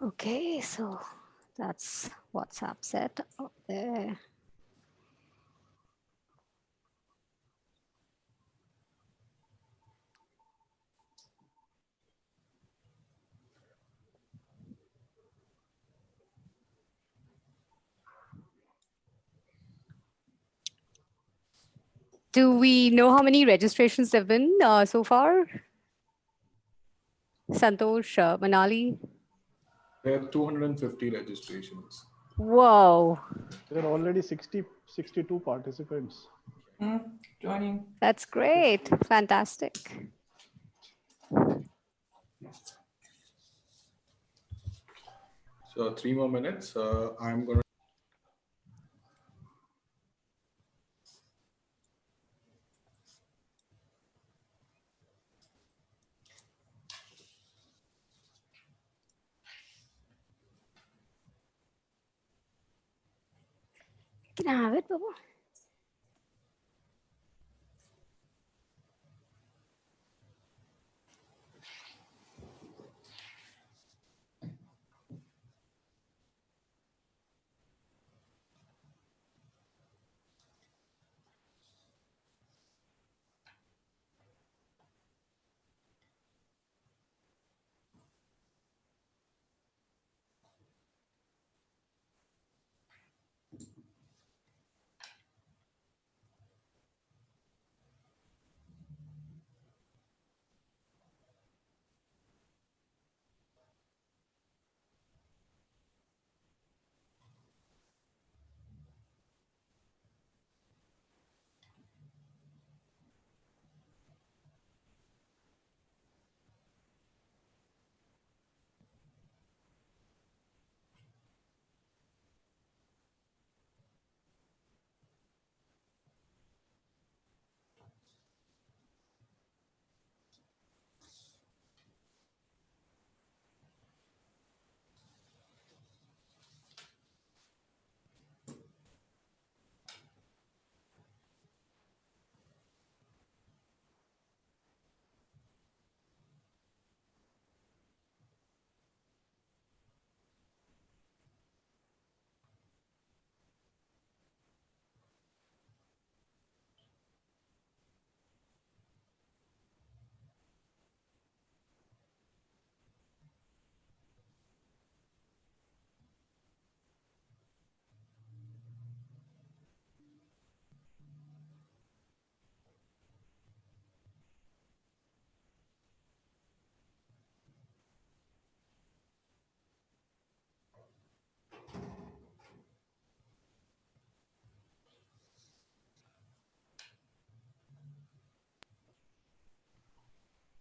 Okay, so that's WhatsApp set up there. Do we know how many registrations there have been so far? Santosh, Manali? There are 250 registrations. Whoa, There are already 62 participants. Joining. that's great. Fantastic. So 3 more minutes. I'm going to. Can I have it, Baba?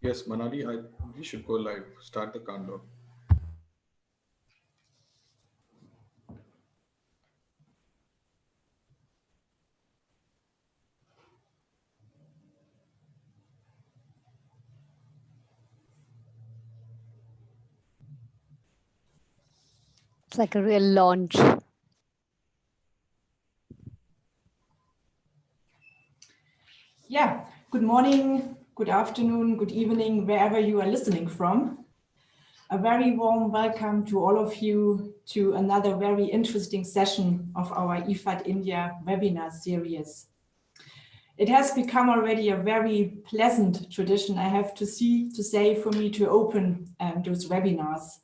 Yes, Manali, we should go live. Start the countdown. It's like a real launch. Yeah, good morning, good afternoon, good evening, wherever you are listening from. A very warm welcome to all of you to another very interesting session of our IFAD India webinar series. It has become already a very pleasant tradition, I have to say, for me to open those webinars,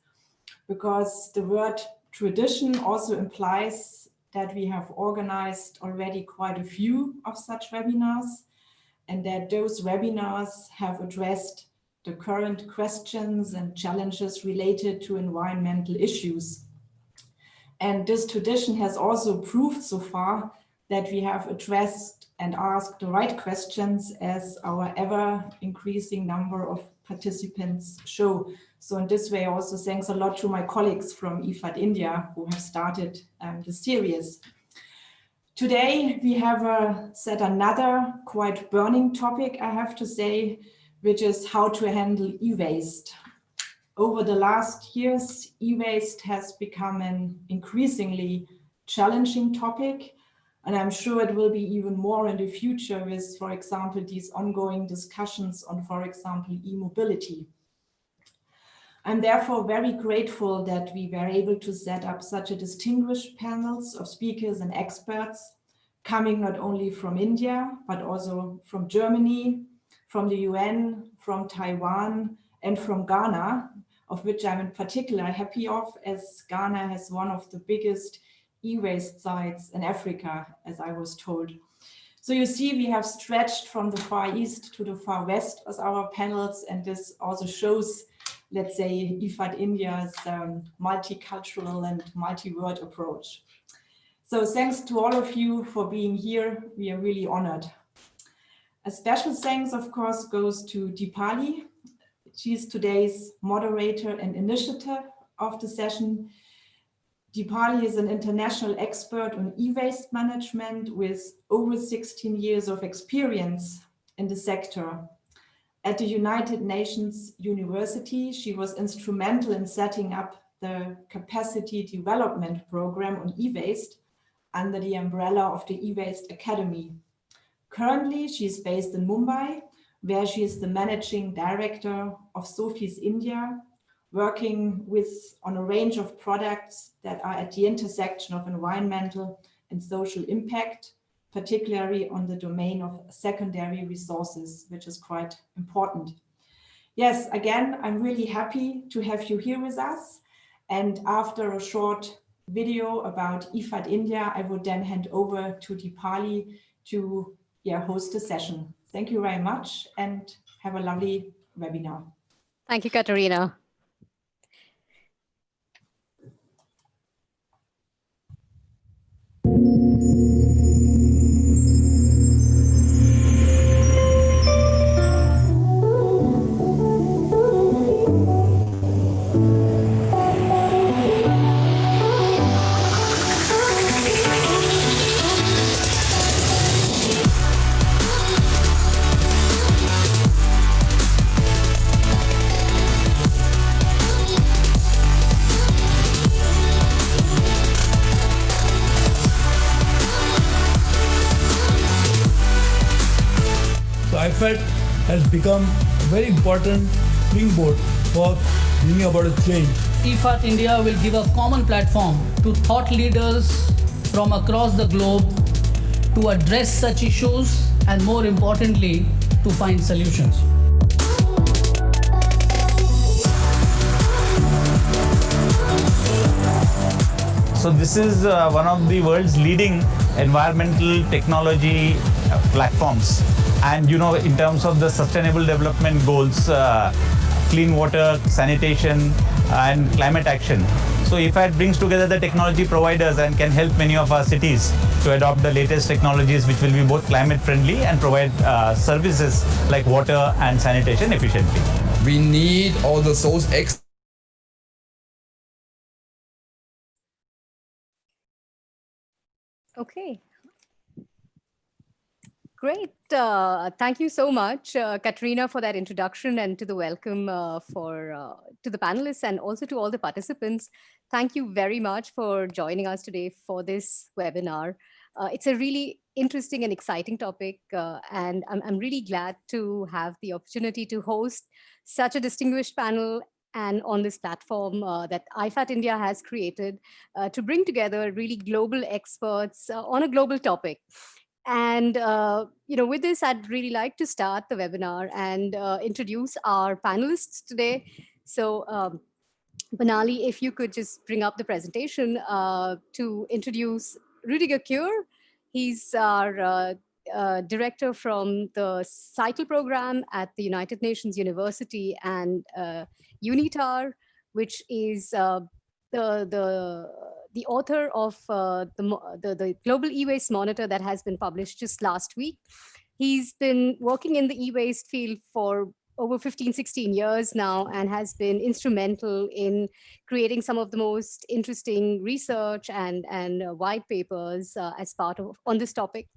because the word tradition also implies that we have organized already quite a few of such webinars, and that those webinars have addressed the current questions and challenges related to environmental issues. And this tradition has also proved so far that we have addressed and asked the right questions, as our ever increasing number of participants show. So in this way, also thanks a lot to my colleagues from IFAD India who have started the series. Today, we have set another quite burning topic, I have to say, which is how to handle e-waste. Over the last years, e-waste has become an increasingly challenging topic, and I'm sure it will be even more in the future with, for example, these ongoing discussions on, for example, e-mobility. I'm therefore very grateful that we were able to set up such a distinguished panels of speakers and experts coming not only from India, but also from Germany, from the UN, from Taiwan, and from Ghana, of which I'm in particular happy of, as Ghana has one of the biggest e-waste sites in Africa, as I was told. So you see, we have stretched from the Far East to the Far West as our panels, and this also shows, let's say, IFAD India's multicultural and multi-word approach. So thanks to all of you for being here. We are really honored. A special thanks, of course, goes to Deepali. She's today's moderator and initiator of the session. Deepali is an international expert on e-waste management with over 16 years of experience in the sector. At the United Nations University, she was instrumental in setting up the Capacity Development Program on e-waste under the umbrella of the e-waste Academy. Currently, she is based in Mumbai, where she is the managing director of Sophie's India, working on a range of products that are at the intersection of environmental and social impact, particularly on the domain of secondary resources, which is quite important. Yes, again, I'm really happy to have you here with us. And after a short video about IFAD India, I would then hand over to Deepali to host the session. Thank you very much and have a lovely webinar. Thank you, Katerina. IFAD has become a very important springboard for bringing about a change. IFAD India will give a common platform to thought leaders from across the globe to address such issues and, more importantly, to find solutions. So this is one of the world's leading environmental technology platforms. And in terms of the sustainable development goals, clean water, sanitation, and climate action. So IFAD brings together the technology providers and can help many of our cities to adopt the latest technologies, which will be both climate friendly and provide services like water and sanitation efficiently. We need all the source X. Okay. Great. Thank you so much, Katrina, for that introduction and to the welcome to the panelists and also to all the participants. Thank you very much for joining us today for this webinar. It's a really interesting and exciting topic, and I'm really glad to have the opportunity to host such a distinguished panel and on this platform that IFAD India has created to bring together really global experts on a global topic. And with this, I'd really like to start the webinar and introduce our panelists today. So Banali, if you could just bring up the presentation to introduce Rüdiger Kür. He's our director from the CITL program at the United Nations University and UNITAR, which is the author of the Global E-Waste Monitor that has been published just last week. He's been working in the e-waste field for over 15, 16 years now and has been instrumental in creating some of the most interesting research and white papers as part of on this topic.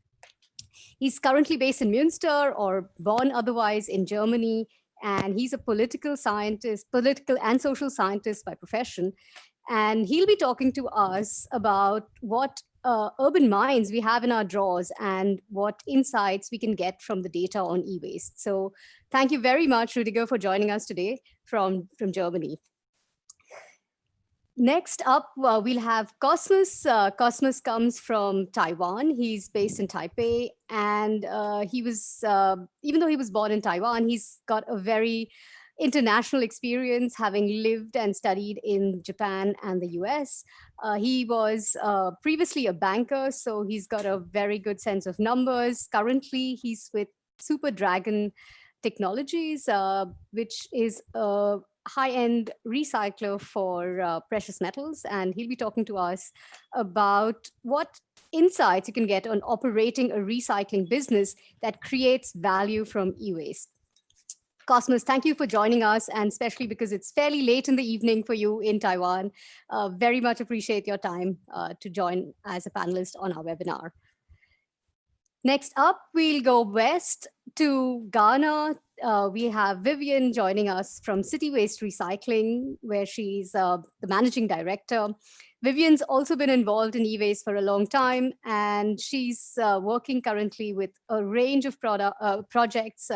He's currently based in Münster or Bonn otherwise in Germany, and he's a political scientist, political and social scientist by profession. And he'll be talking to us about what urban minds we have in our drawers and what insights we can get from the data on e-waste. So thank you very much, Rüdiger, for joining us today from Germany. Next up, we'll have Cosmos. Cosmos comes from Taiwan. He's based in Taipei, and he was, even though he was born in Taiwan, he's got a very international experience, having lived and studied in Japan and the US. He was previously a banker, so he's got a very good sense of numbers. Currently, he's with Super Dragon Technologies, which is a high-end recycler for precious metals, and he'll be talking to us about what insights you can get on operating a recycling business that creates value from e-waste. Cosmos, thank you for joining us, and especially because it's fairly late in the evening for you in Taiwan. Very much appreciate your time to join as a panelist on our webinar. Next up, we'll go west to Ghana. We have Vivian joining us from City Waste Recycling, where she's the managing director. Vivian's also been involved in e-waste for a long time, and she's working currently with a range of projects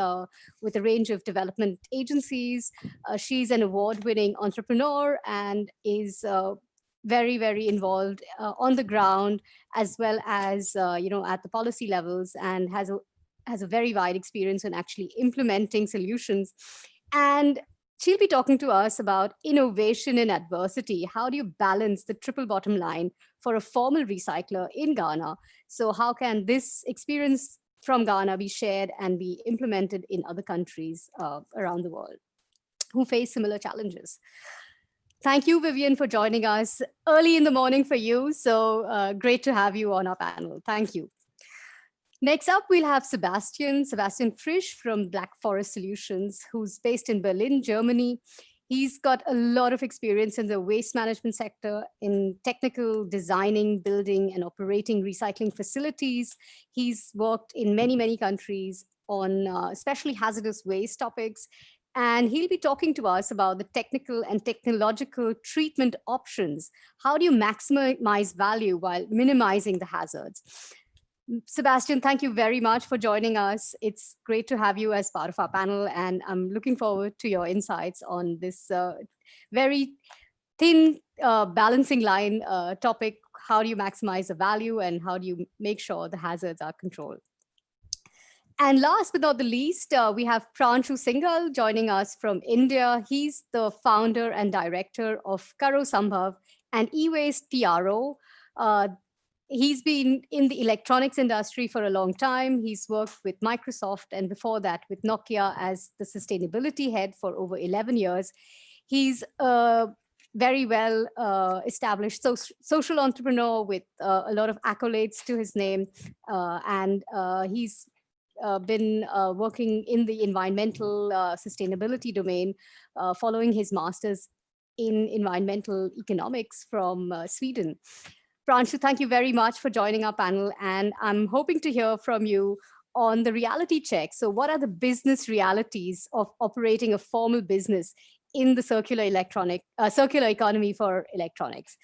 with a range of development agencies. She's an award-winning entrepreneur and is very, very involved on the ground, as well as at the policy levels, and has a very wide experience in actually implementing solutions. And she'll be talking to us about innovation in adversity. How do you balance the triple bottom line for a formal recycler in Ghana? So how can this experience from Ghana be shared and be implemented in other countries around the world who face similar challenges? Thank you, Vivian, for joining us early in the morning for you. So great to have you on our panel. Thank you. Next up, we'll have Sebastian Frisch from Black Forest Solutions, who's based in Berlin, Germany. He's got a lot of experience in the waste management sector, in technical designing, building, and operating recycling facilities. He's worked in many, many countries on especially hazardous waste topics. And he'll be talking to us about the technical and technological treatment options. How do you maximize value while minimizing the hazards? Sebastian, thank you very much for joining us. It's great to have you as part of our panel, and I'm looking forward to your insights on this very thin balancing line topic. How do you maximize the value, and how do you make sure the hazards are controlled? And last but not the least, we have Pranshu Singhal joining us from India. He's the founder and director of Karo Sambhav, an e-waste PRO. He's been in the electronics industry for a long time. He's worked with Microsoft, and before that with Nokia as the sustainability head for over 11 years. He's a very well established social entrepreneur with a lot of accolades to his name. And he's been working in the environmental sustainability domain, following his master's in environmental economics from Sweden. Pranshu, thank you very much for joining our panel, and I'm hoping to hear from you on the reality check. So what are the business realities of operating a formal business in the circular economy for electronics?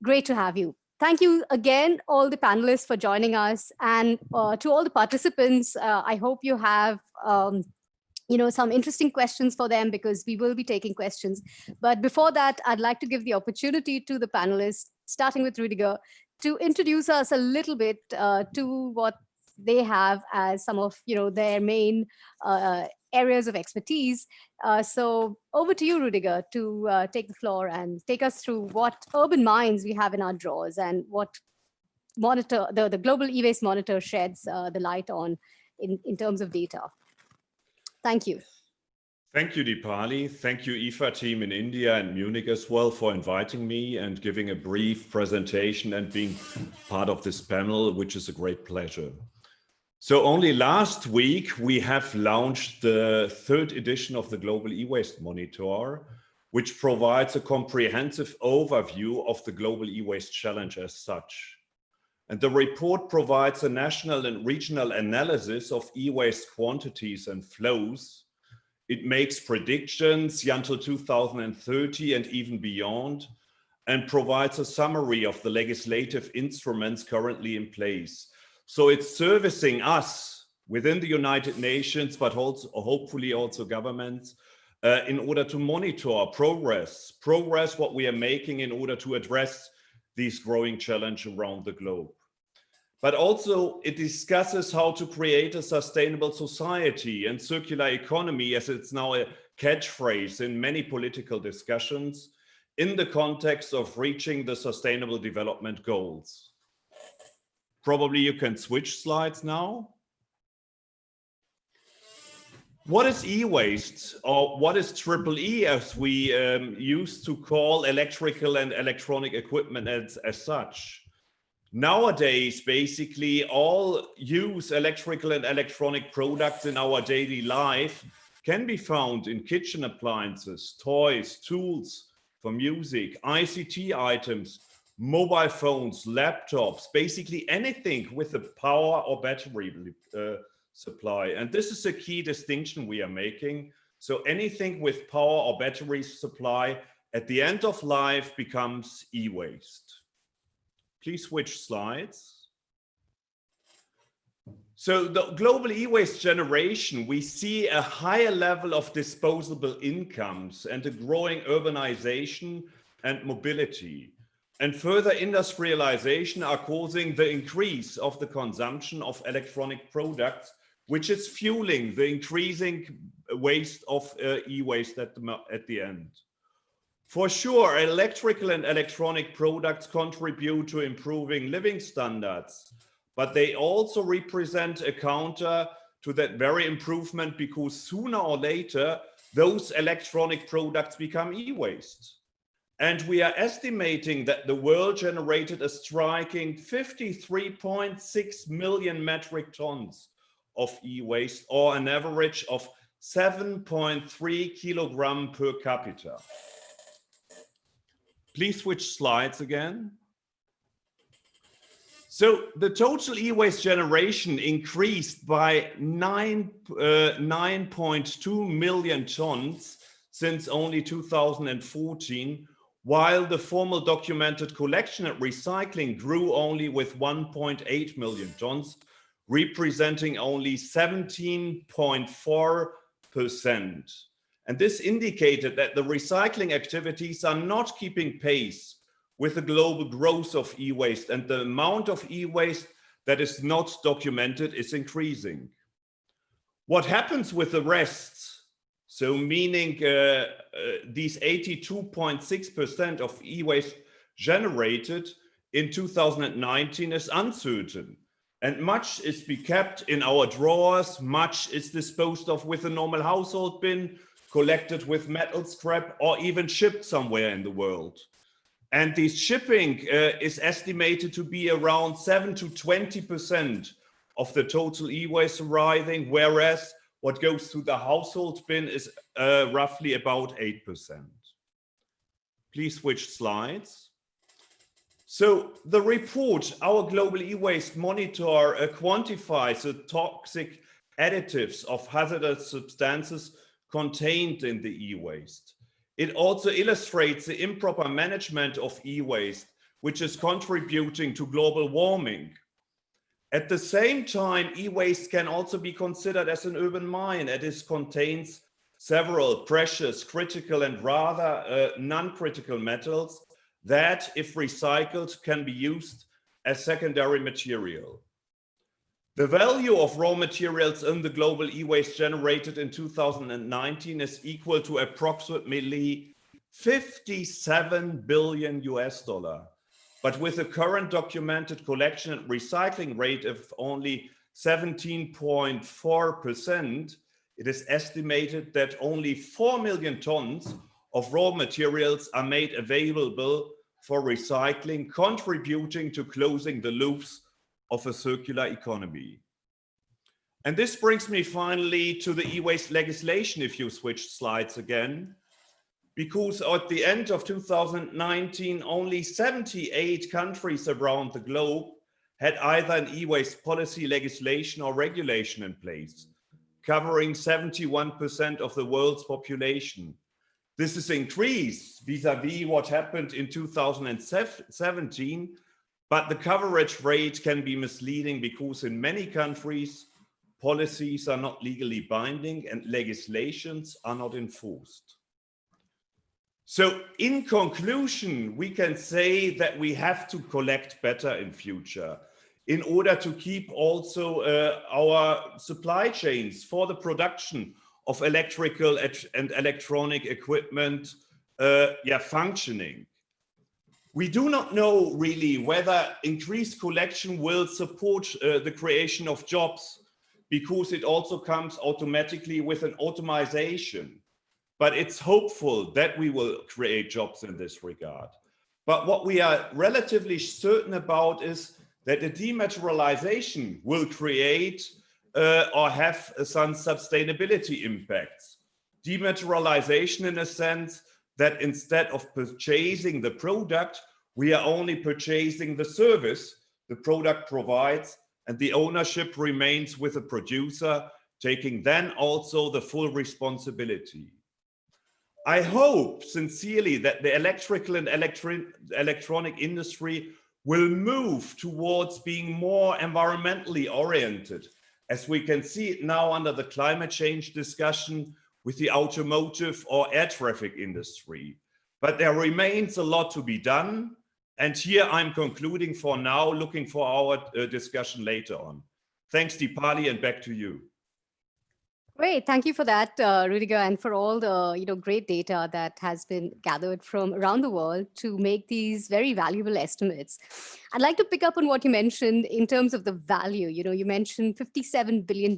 Great to have you. Thank you again, all the panelists, for joining us, and to all the participants. I hope you have some interesting questions for them, because we will be taking questions. But before that, I'd like to give the opportunity to the panelists, starting with Rüdiger, to introduce us a little bit to what they have as some of their main areas of expertise. So over to you, Rüdiger, to take the floor and take us through what urban mines we have in our drawers, and what monitor the global e-waste monitor sheds the light on in terms of data. Thank you. Thank you, Deepali. Thank you, IFA team in India and Munich as well, for inviting me and giving a brief presentation and being part of this panel, which is a great pleasure. So only last week, we have launched the 3rd edition of the Global E-Waste Monitor, which provides a comprehensive overview of the global e-waste challenge as such. And the report provides a national and regional analysis of e-waste quantities and flows. It makes predictions until 2030 and even beyond, and provides a summary of the legislative instruments currently in place. So it's servicing us within the United Nations, but also hopefully also governments, in order to monitor progress, what we are making in order to address these growing challenges around the globe. But also it discusses how to create a sustainable society and circular economy, as it's now a catchphrase in many political discussions, in the context of reaching the Sustainable Development Goals. Probably you can switch slides now. What is e-waste, or what is EEE, as we used to call electrical and electronic equipment as such? Nowadays, basically all use electrical and electronic products in our daily life can be found in kitchen appliances, toys, tools for music, ICT items, mobile phones, laptops, basically anything with a power or battery supply. And this is a key distinction we are making. So anything with power or battery supply at the end of life becomes e-waste. Please switch slides. So the global e-waste generation, we see a higher level of disposable incomes and a growing urbanization and mobility. And further industrialization are causing the increase of the consumption of electronic products, which is fueling the increasing waste of e-waste at the end. For sure, electrical and electronic products contribute to improving living standards, but they also represent a counter to that very improvement, because sooner or later, those electronic products become e-waste. And we are estimating that the world generated a striking 53.6 million metric tons of e-waste, or an average of 7.3 kilogram per capita. Please switch slides again. So the total e-waste generation increased by 9.2 million tons since only 2014, while the formal documented collection and recycling grew only with 1.8 million tons, representing only 17.4%. And this indicated that the recycling activities are not keeping pace with the global growth of e-waste, and the amount of e-waste that is not documented is increasing. What happens with the rest, so meaning these 82.6% of e-waste generated in 2019, is uncertain. And much is kept in our drawers, much is disposed of with a normal household bin, collected with metal scrap, or even shipped somewhere in the world. And this shipping is estimated to be around 7 to 20% of the total e-waste arriving, whereas what goes to the household bin is roughly about 8%. Please switch slides. So the report, our global e-waste monitor, quantifies the toxic additives of hazardous substances contained in the e-waste. It also illustrates the improper management of e-waste, which is contributing to global warming. At the same time, e-waste can also be considered as an urban mine, as it contains several precious, critical, and rather non-critical metals that, if recycled, can be used as secondary material. The value of raw materials in the global e-waste generated in 2019 is equal to approximately 57 billion US dollar. But with the current documented collection and recycling rate of only 17.4%, it is estimated that only 4 million tons of raw materials are made available for recycling, contributing to closing the loops of a circular economy. And this brings me finally to the e-waste legislation, if you switch slides again, because at the end of 2019, only 78 countries around the globe had either an e-waste policy, legislation, or regulation in place, covering 71% of the world's population. This is increased vis-à-vis what happened in 2017, but the coverage rate can be misleading because in many countries, policies are not legally binding, and legislations are not enforced. So in conclusion, we can say that we have to collect better in future in order to keep also our supply chains for the production of electrical and electronic equipment functioning. We do not know really whether increased collection will support the creation of jobs, because it also comes automatically with an automation. But it's hopeful that we will create jobs in this regard. But what we are relatively certain about is that the dematerialization will create or have some sustainability impacts. Dematerialization in a sense that instead of purchasing the product, we are only purchasing the service the product provides, and the ownership remains with the producer, taking then also the full responsibility. I hope sincerely that the electrical and electronic industry will move towards being more environmentally oriented, as we can see it now under the climate change discussion with the automotive or air traffic industry. But there remains a lot to be done. And here I'm concluding for now, looking for our discussion later on. Thanks, Deepali, and back to you. Great, thank you for that, Rüdiger, and for all the great data that has been gathered from around the world to make these very valuable estimates. I'd like to pick up on what you mentioned in terms of the value. You mentioned $57 billion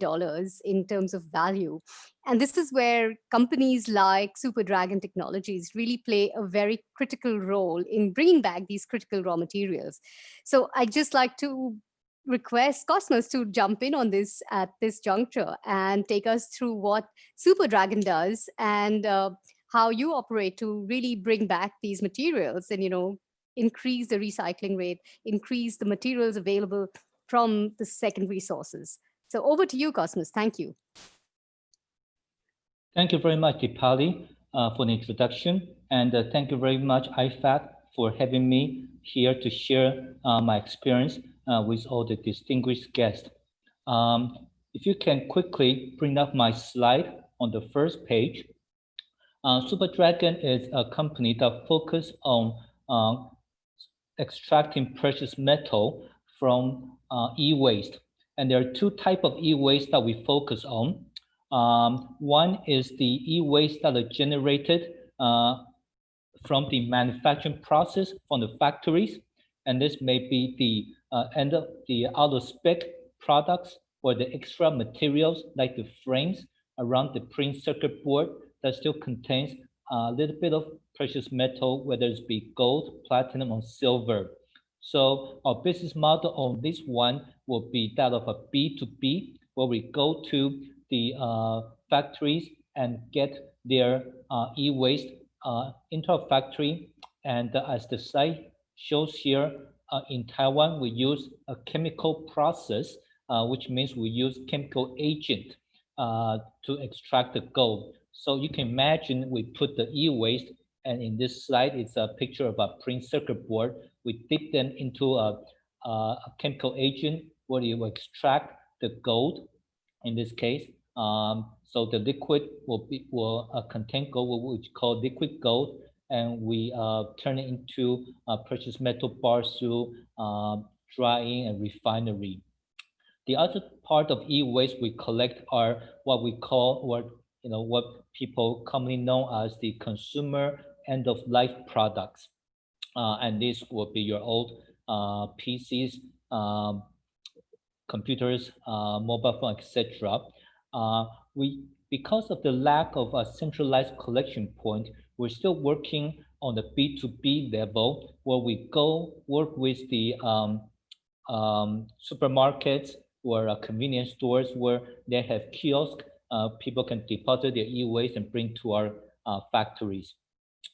in terms of value, and this is where companies like Super Dragon Technologies really play a very critical role in bringing back these critical raw materials. So I'd just like to request Cosmos to jump in on this at this juncture and take us through what Super Dragon does and how you operate to really bring back these materials and increase the recycling rate, increase the materials available from the secondary sources. So over to you, Cosmos. Thank you. Thank you very much, Deepali, for the introduction, and thank you very much, IFAC, for having me here to share my experience with all the distinguished guests. If you can quickly bring up my slide on the first page. Super Dragon is a company that focuses on extracting precious metal from e-waste. And there are two types of e-waste that we focus on. One is the e-waste that are generated from the manufacturing process from the factories. And this may be the end of the out-of-spec products or the extra materials like the frames around the print circuit board that still contains a little bit of precious metal, whether it's be gold, platinum, or silver. So our business model on this one will be that of a B2B, where we go to the factories and get their e-waste into a factory. And as the site shows here, in Taiwan, we use a chemical process, which means we use chemical agent to extract the gold. So you can imagine we put the e-waste, and in this slide, it's a picture of a print circuit board. We dip them into a chemical agent where you extract the gold, in this case. So the liquid will contain gold, which we call liquid gold, and we turn it into precious metal bars through drying and refinery. The other part of e-waste we collect are what we call, what people commonly know as the consumer end-of-life products. And this will be your old PCs, computers, mobile phone, etc. Because of the lack of a centralized collection point, we're still working on the B2B level, where we go work with the supermarkets or convenience stores where they have kiosks. People can deposit their e-waste and bring to our factories.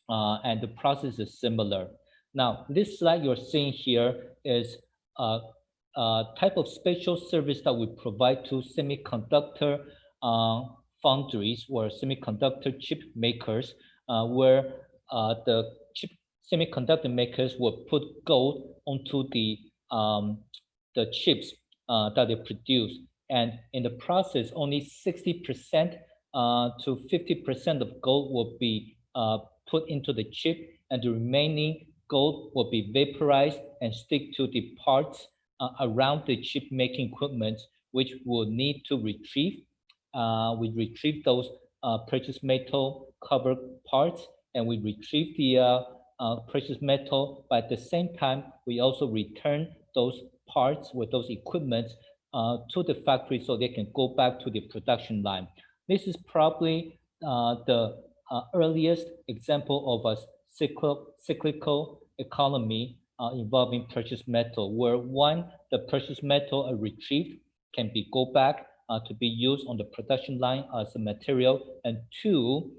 And the process is similar. Now, this slide you're seeing here is a type of special service that we provide to semiconductor foundries or semiconductor chip makers, where the chip semiconductor makers will put gold onto the chips that they produce. And in the process, only 60% to 50% of gold will be put into the chip, and the remaining gold will be vaporized and stick to the parts around the chip making equipment, which will need to retrieve. We retrieve those precious metal covered parts, and we retrieve the precious metal, but at the same time, we also return those parts with those equipment to the factory so they can go back to the production line. This is probably the earliest example of a cyclical economy involving precious metal, where one, the precious metal retrieved can be go back to be used on the production line as a material, and two,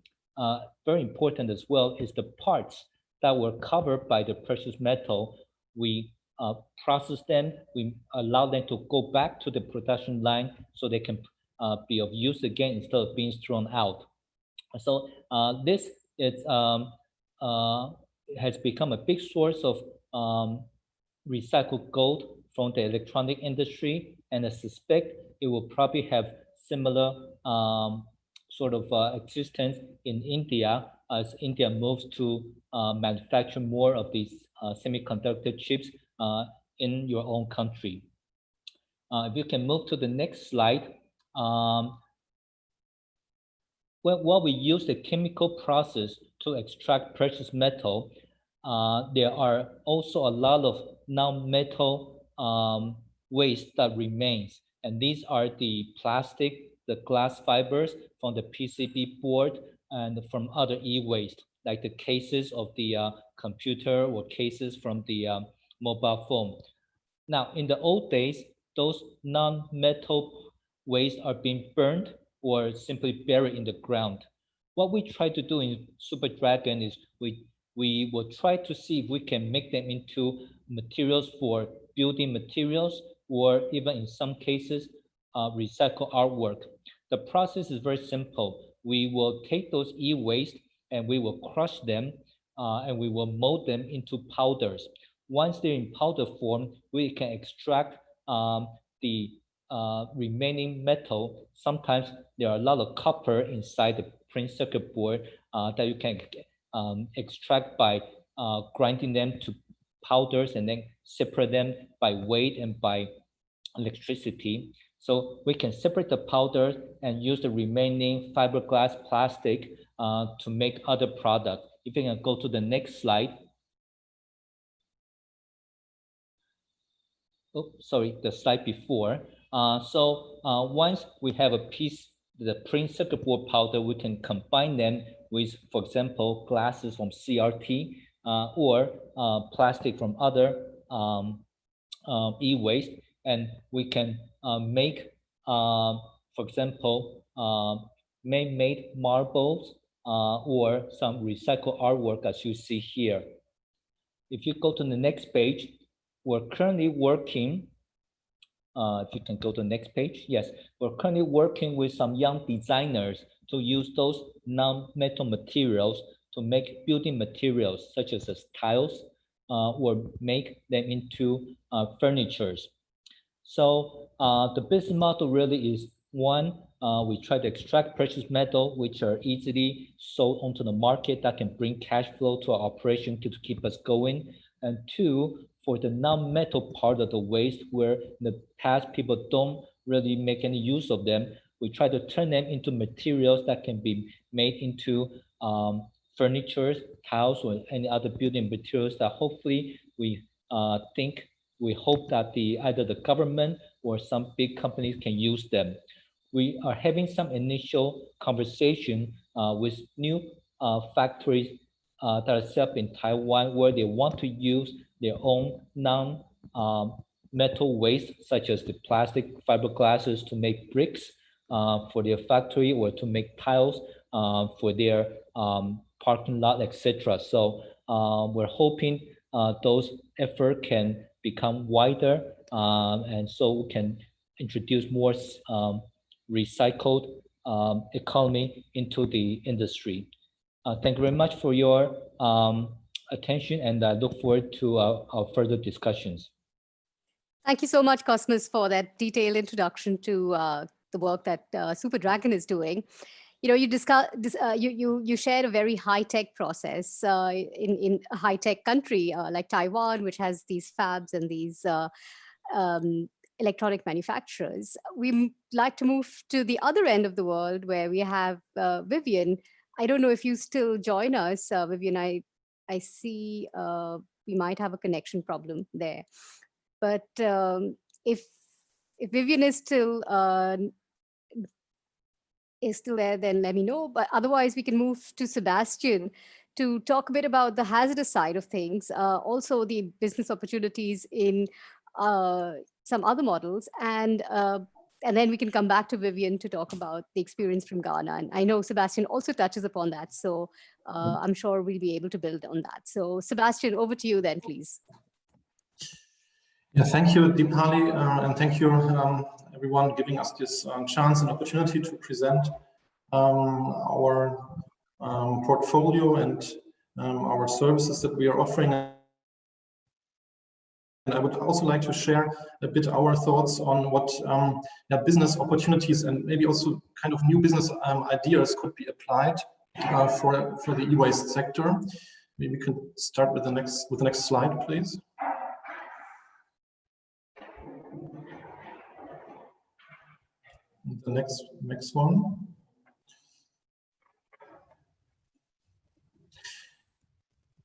very important as well, is the parts that were covered by the precious metal. We process them, we allow them to go back to the production line so they can be of use again instead of being thrown out. So this is, has become a big source of recycled gold from the electronic industry, and I suspect it will probably have similar sort of existence in India as India moves to manufacture more of these semiconductor chips in your own country. If you can move to the next slide. While we use the chemical process to extract precious metal, there are also a lot of non-metal waste that remains. And these are the plastic, the glass fibers from the PCB board and from other e-waste, like the cases of the computer or cases from the mobile phone. Now, in the old days, those non-metal waste are being burned or simply buried in the ground. What we try to do in Super Dragon is we will try to see if we can make them into materials for building materials, or even in some cases, recycle artwork. The process is very simple. We will take those e-waste and we will crush them and we will mold them into powders. Once they're in powder form, we can extract the remaining metal. Sometimes there are a lot of copper inside the print circuit board that you can extract by grinding them to powders and then separate them by weight and by electricity. So we can separate the powder and use the remaining fiberglass plastic to make other products. If you can go to the next slide. Oh, sorry, the slide before. Once we have a piece, the print circuit board powder, we can combine them with, for example, glasses from CRT or plastic from other e-waste, and we can make, for example, man-made marbles or some recycled artwork, as you see here. If you go to the next page, we're currently working, if you can go to the next page, yes, we're currently working with some young designers to use those non-metal materials to make building materials such as tiles or make them into furnitures. So the business model really is, one, we try to extract precious metal which are easily sold onto the market that can bring cash flow to our operation to keep us going. And two, for the non-metal part of the waste, where in the past people don't really make any use of them, we try to turn them into materials that can be made into furniture, tiles, or any other building materials that hopefully we hope that either the government or some big companies can use them. We are having some initial conversation with new factories that are set up in Taiwan, where they want to use their own non-metal waste, such as the plastic fiberglasses, to make bricks for their factory, or to make tiles for their parking lot, etc. So we're hoping those efforts can become wider, and so we can introduce more recycled economy into the industry. Thank you very much for your attention, and I look forward to our further discussions. Thank you so much, Cosmos, for that detailed introduction to the work that Super Dragon is doing. You know, you shared a very high tech process in a high tech country like Taiwan, which has these fabs and these electronic manufacturers. We like to move to the other end of the world where we have Vivian. I don't know if you still join us, Vivian. I see we might have a connection problem there. But if Vivian is still there, then let me know. But otherwise, we can move to Sebastian to talk a bit about the hazardous side of things, also the business opportunities in some other models, and then we can come back to Vivian to talk about the experience from Ghana. And I know Sebastian also touches upon that, so I'm sure we'll be able to build on that. So Sebastian, over to you then, please. Yeah, thank you, Deepali, and thank you, everyone, giving us this chance and opportunity to present our portfolio and our services that we are offering. And I would also like to share a bit our thoughts on what business opportunities and maybe also kind of new business ideas could be applied for the e-waste sector. Maybe we can start with the next slide, please. The next one.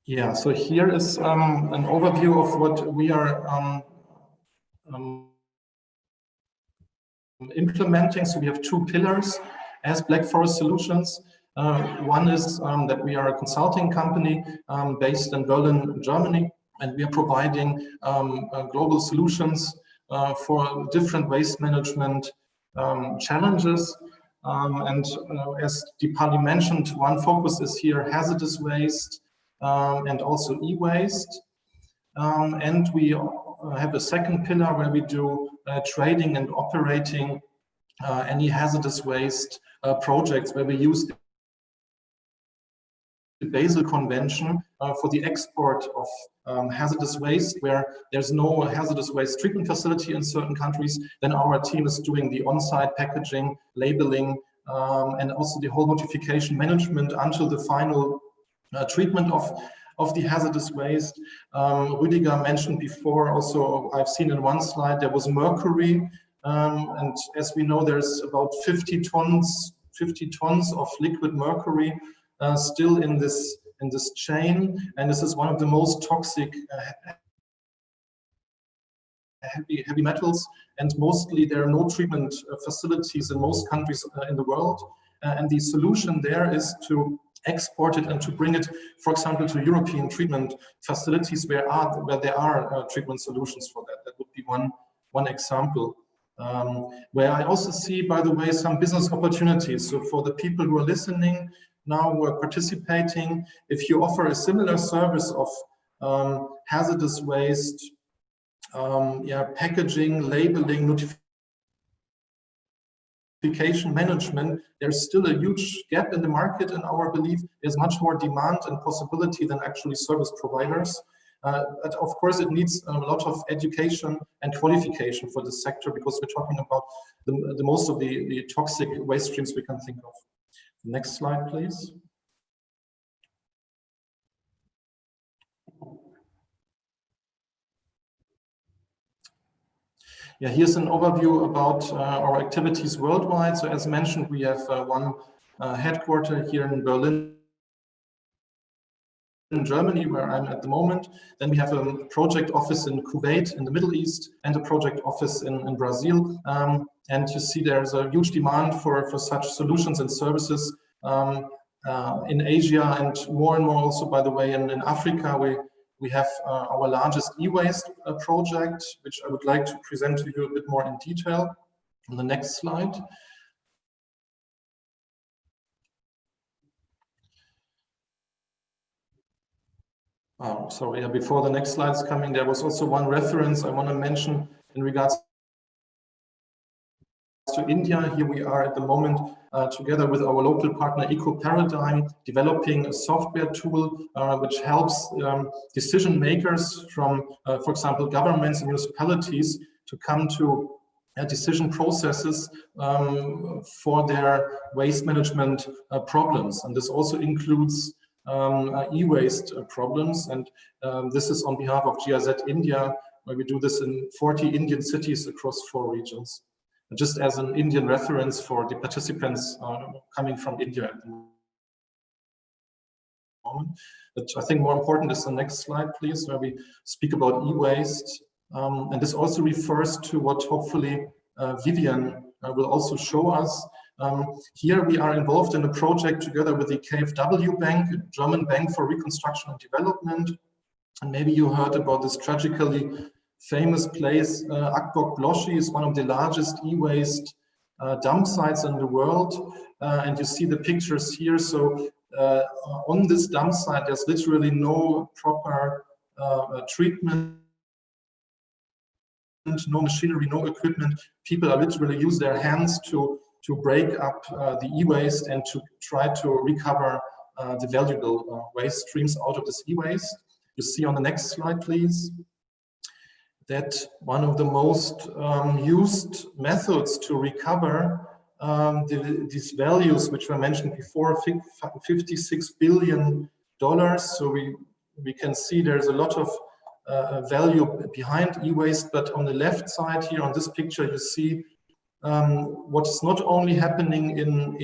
Yeah, so here is an overview of what we are implementing. So we have two pillars as Black Forest Solutions. One is that we are a consulting company based in Berlin, Germany, and we are providing global solutions for different waste management challenges. As Deepali mentioned, one focus is here hazardous waste and also e-waste. And we have a second pillar where we do trading and operating any hazardous waste projects where we use the Basel Convention for the export of hazardous waste, where there's no hazardous waste treatment facility in certain countries. Then our team is doing the on-site packaging, labeling, and also the whole notification management until the final treatment of the hazardous waste. Rüdiger mentioned before, also I've seen in one slide, there was mercury. And as we know, there's about 50 tons of liquid mercury still in this chain, and this is one of the most toxic heavy metals, and mostly there are no treatment facilities in most countries in the world, and the solution there is to export it and to bring it, for example, to European treatment facilities where there are treatment solutions for that. That would be one example. Where I also see, by the way, some business opportunities. So for the people who are listening now, who are participating, if you offer a similar service of hazardous waste, packaging, labeling, notification management, there's still a huge gap in the market. In our belief, there's much more demand and possibility than actually service providers. But of course, it needs a lot of education and qualification for this sector, because we're talking about the most of the toxic waste streams we can think of. Next slide, please. Yeah, here's an overview about our activities worldwide. So as mentioned, we have one headquarter here in Berlin, in Germany, where I'm at the moment. Then we have a project office in Kuwait in the Middle East and a project office in Brazil. And you see there's a huge demand for such solutions and services in Asia, and more also, by the way, in Africa. We have our largest e-waste project, which I would like to present to you a bit more in detail on the next slide. Sorry, before the next slide is coming, there was also one reference I want to mention in regards to India. Here we are at the moment together with our local partner EcoParadigm, developing a software tool which helps decision makers from, for example, governments and municipalities to come to decision processes for their waste management problems. And this also includes e-waste problems. And this is on behalf of GIZ India, where we do this in 40 Indian cities across 4 regions. Just as an Indian reference for the participants coming from India at the moment. But I think more important is the next slide, please, where we speak about e-waste. And this also refers to what hopefully Vivian will also show us. Here we are involved in a project together with the KfW Bank, a German bank for reconstruction and development. And maybe you heard about this tragically famous place. Akbok Bloshi is one of the largest e-waste dump sites in the world. And you see the pictures here. So on this dump site, there's literally no proper treatment, no machinery, no equipment. People are literally use their hands to break up the e-waste and to try to recover the valuable waste streams out of this e-waste. You see on the next slide, please, that one of the most used methods to recover these values, which were mentioned before, $56 billion. So we can see there's a lot of value behind e-waste, but on the left side here on this picture, you see what is not only happening in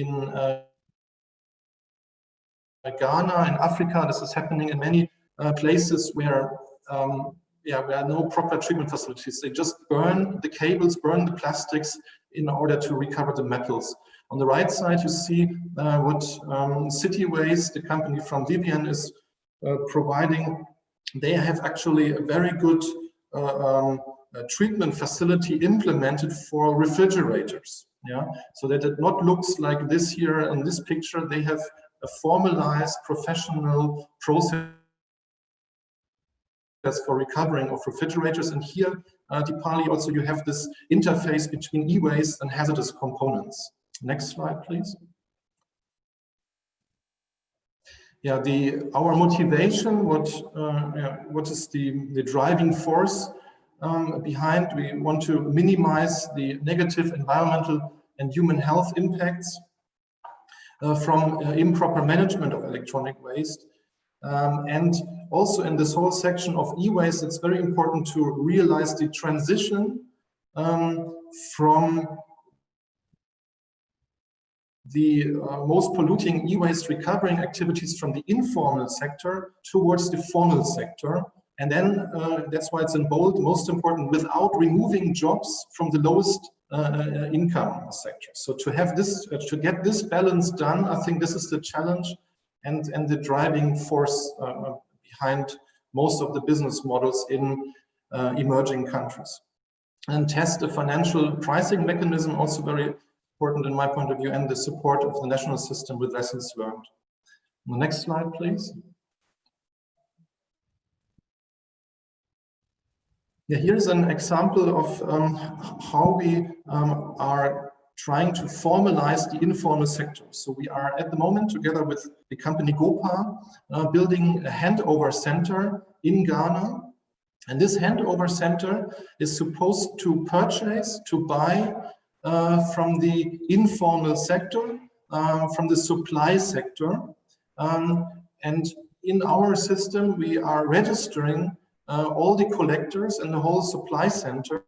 Ghana, in Africa. This is happening in many places where there are no proper treatment facilities. They just burn the cables, burn the plastics in order to recover the metals. On the right side, you see what City Waste, the company from Vivian, is providing. They have actually a very good treatment facility implemented for refrigerators. Yeah, so that it not looks like this here in this picture. They have a formalized professional process for recovering of refrigerators. And here, Deepali, also you have this interface between e-waste and hazardous components. Next slide, please. Yeah, our motivation, what is the driving force behind? We want to minimize the negative environmental and human health impacts from improper management of electronic waste. And also in this whole section of e-waste, it's very important to realize the transition from the most polluting e-waste recovering activities from the informal sector towards the formal sector. And then that's why it's in bold, most important, without removing jobs from the lowest income sector. So to have this, to get this balance done, I think this is the challenge and the driving force behind most of the business models in emerging countries. And test a financial pricing mechanism, also very important in my point of view, and the support of the national system with lessons learned. The next slide, please. Yeah, here's an example of how we are trying to formalize the informal sector. So we are at the moment, together with the company Gopa, building a handover center in Ghana. And this handover center is supposed to purchase, to buy from the informal sector, from the supply sector. And in our system, we are registering all the collectors and the whole supply center,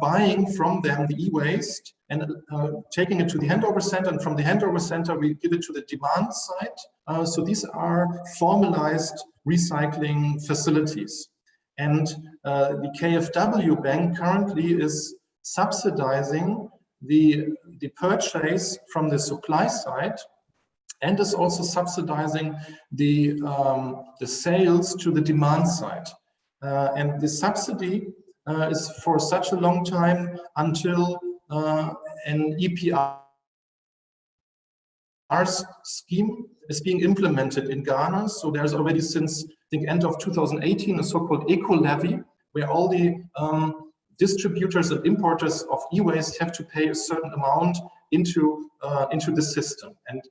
buying from them the e-waste and taking it to the handover center. And from the handover center, we give it to the demand side. So these are formalized recycling facilities. And the KfW Bank currently is subsidizing the purchase from the supply side, and is also subsidizing the sales to the demand side. And the subsidy is for such a long time until an EPR scheme is being implemented in Ghana. So there's already since, I think, end of 2018, a so-called eco-levy, where all the distributors and importers of e-waste have to pay a certain amount into the system. And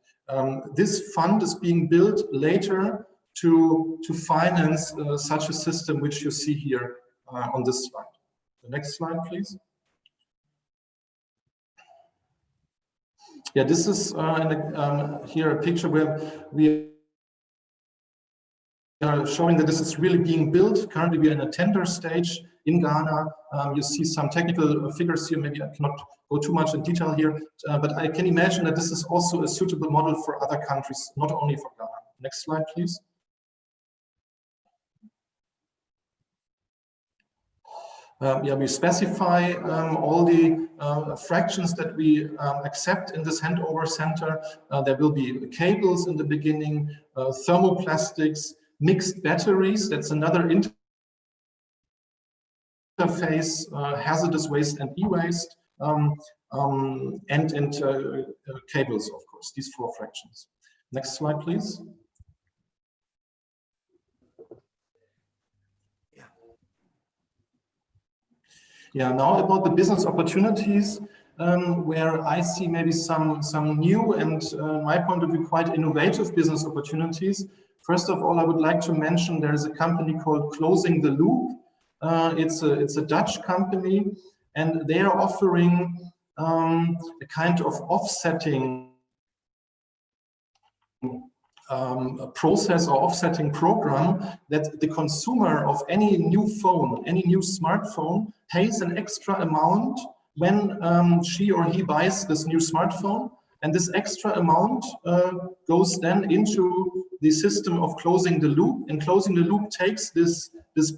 this fund is being built later to finance such a system which you see here on this slide. The next slide, please. Yeah, this is here a picture where we are showing that this is really being built. Currently, we are in a tender stage in Ghana. You see some technical figures here. Maybe I cannot go too much in detail here, but I can imagine that this is also a suitable model for other countries, not only for Ghana. Next slide, please. Yeah, we specify all the fractions that we accept in this handover center. There will be cables in the beginning, thermoplastics, mixed batteries. That's another interface, hazardous waste and e-waste, and cables, of course, these 4 fractions. Next slide, please. Yeah, now about the business opportunities, where I see maybe some new and, my point of view, quite innovative business opportunities. First of all, I would like to mention there is a company called Closing the Loop. It's a Dutch company, and they are offering a kind of offsetting a process or offsetting program that the consumer of any new phone, any new smartphone, pays an extra amount when she or he buys this new smartphone. And this extra amount goes then into the system of Closing the Loop. And Closing the Loop takes this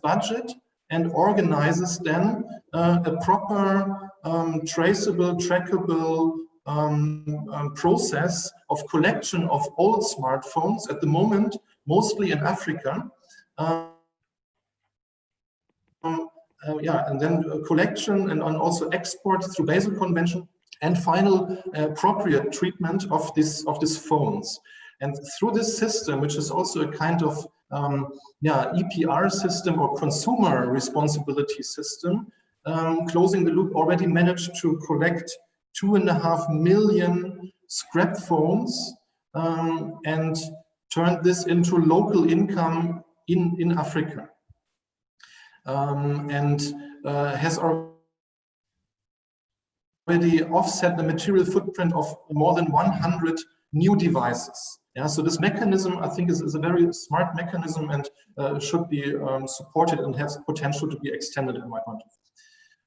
budget and organizes then a proper, traceable, trackable process of collection of old smartphones, at the moment mostly in Africa. Yeah, and then collection and also export through Basel Convention, and final appropriate treatment of these phones. And through this system, which is also a kind of EPR system or consumer responsibility system, Closing the Loop already managed to collect 2.5 million scrap phones and turned this into local income in Africa, and has already offset the material footprint of more than 100 new devices. Yeah, so this mechanism, I think, is a very smart mechanism and should be supported and has potential to be extended in my point of view.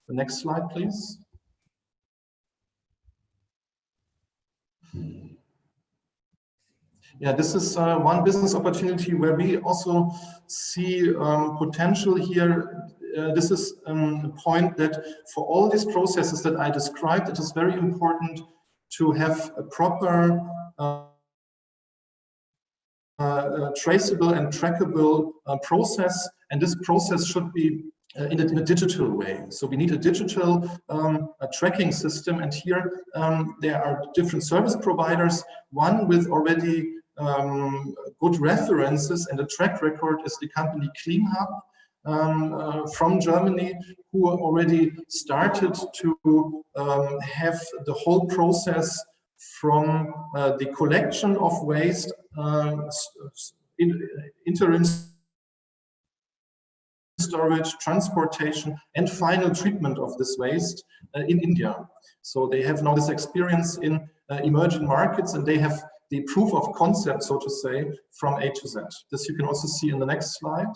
The next slide, please. Yeah, this is one business opportunity where we also see potential here. This is a point that for all these processes that I described, it is very important to have a proper traceable and trackable process, and this process should be in a digital way. So we need a digital tracking system, and here there are different service providers. One with already good references and a track record is the company CleanHub from Germany, who already started to have the whole process from the collection of waste, interim storage, transportation, and final treatment of this waste in India. So they have now this experience in emerging markets, and they have the proof of concept, so to say, from A to Z. This you can also see in the next slide.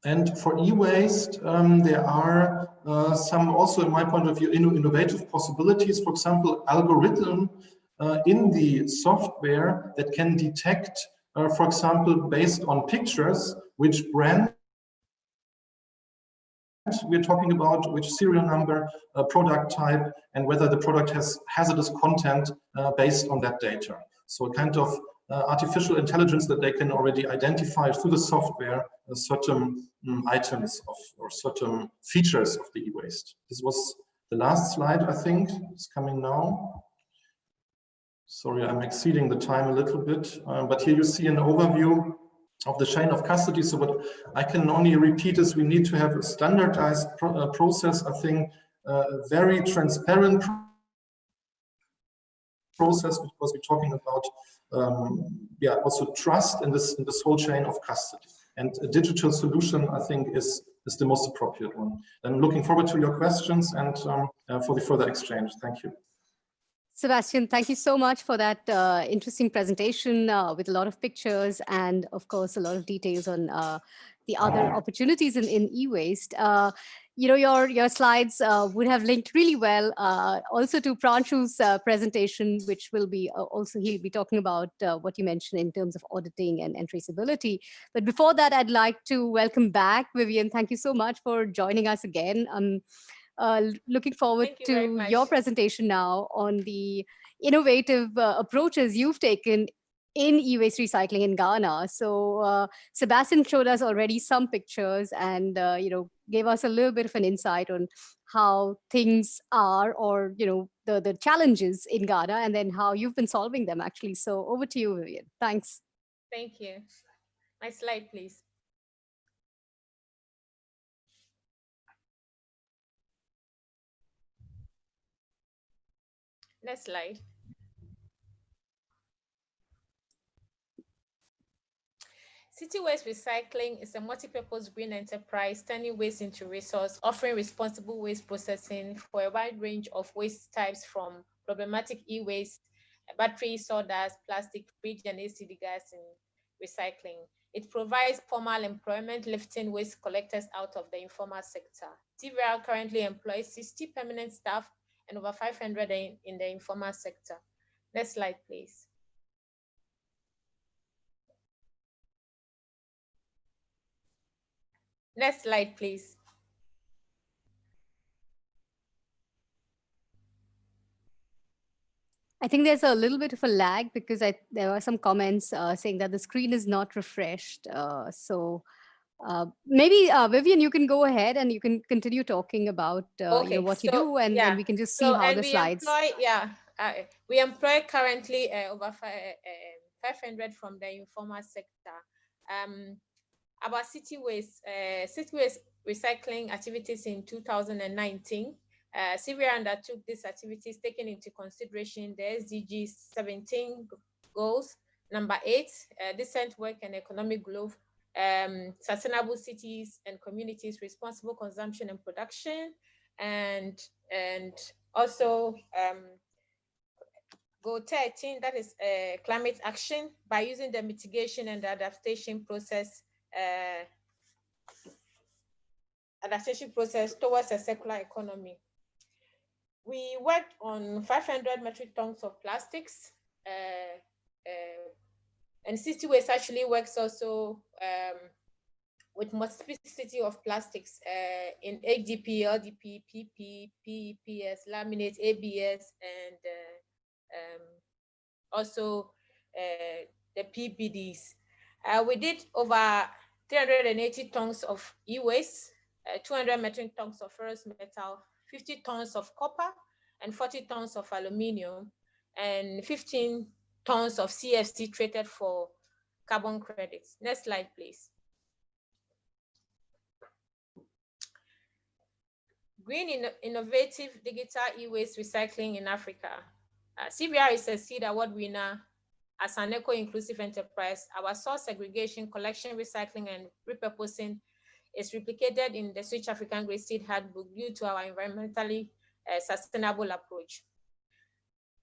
And for e-waste, there are some also, in my point of view, innovative possibilities. For example, algorithm in the software that can detect, for example, based on pictures, which brand we're talking about, which serial number, product type, and whether the product has hazardous content based on that data. So a kind of artificial intelligence that they can already identify through the software certain items of, or certain features of the e-waste. This was the last slide, I think. It's coming now. Sorry, I'm exceeding the time a little bit, but here you see an overview of the chain of custody. So what I can only repeat is we need to have a standardized process. I think a very transparent process, because we're talking about also trust in this whole chain of custody. And a digital solution, I think, is the most appropriate one. I'm looking forward to your questions and for the further exchange. Thank you. Sebastian, thank you so much for that interesting presentation with a lot of pictures and, of course, a lot of details on the other opportunities in e-waste. Your slides would have linked really well also to Pranshu's presentation, which will be also, he'll be talking about what you mentioned in terms of auditing and traceability. But before that, I'd like to welcome back Vivian. Thank you so much for joining us again. Looking forward to your presentation now on the innovative approaches you've taken in e-waste recycling in Ghana. So Sebastian showed us already some pictures and gave us a little bit of an insight on how things are, or the challenges in Ghana, and then how you've been solving them actually. So over to you, Vivian. Thanks. Thank you. Next slide, please. Next slide. City Waste Recycling is a multi-purpose green enterprise turning waste into resource, offering responsible waste processing for a wide range of waste types, from problematic e-waste, battery, sawdust, plastic, fridge, and ACD gas in recycling. It provides formal employment, lifting waste collectors out of the informal sector. TVR currently employs 60 permanent staff and over 500 in the informal sector. Next slide, please. Next slide, please. I think there's a little bit of a lag because there were some comments saying that the screen is not refreshed. Maybe Vivian, you can go ahead and you can continue talking about what you do, and then we can just see how the slides. We employ currently over 500 from the informal sector. About city waste recycling activities in 2019. Syria undertook these activities taking into consideration the SDG 17 goals, number 8, decent work and economic growth, sustainable cities and communities, responsible consumption and production, and also goal 13, that is climate action, by using the mitigation and the adaptation process towards a circular economy. We worked on 500 metric tons of plastics, and City Waste actually works also with multiplicity of plastics in HDP, LDP, PP, PEPS, laminate, ABS, and also the PBDs. We did over 380 tons of e-waste, 200 metric tons of ferrous metal, 50 tons of copper, and 40 tons of aluminium, and 15 tons of CFC traded for carbon credits. Next slide, please. Green innovative digital e-waste recycling in Africa. CBR is a SEED award winner as an eco-inclusive enterprise. Our source segregation, collection, recycling, and repurposing is replicated in the Switch African Great Seed Handbook due to our environmentally sustainable approach.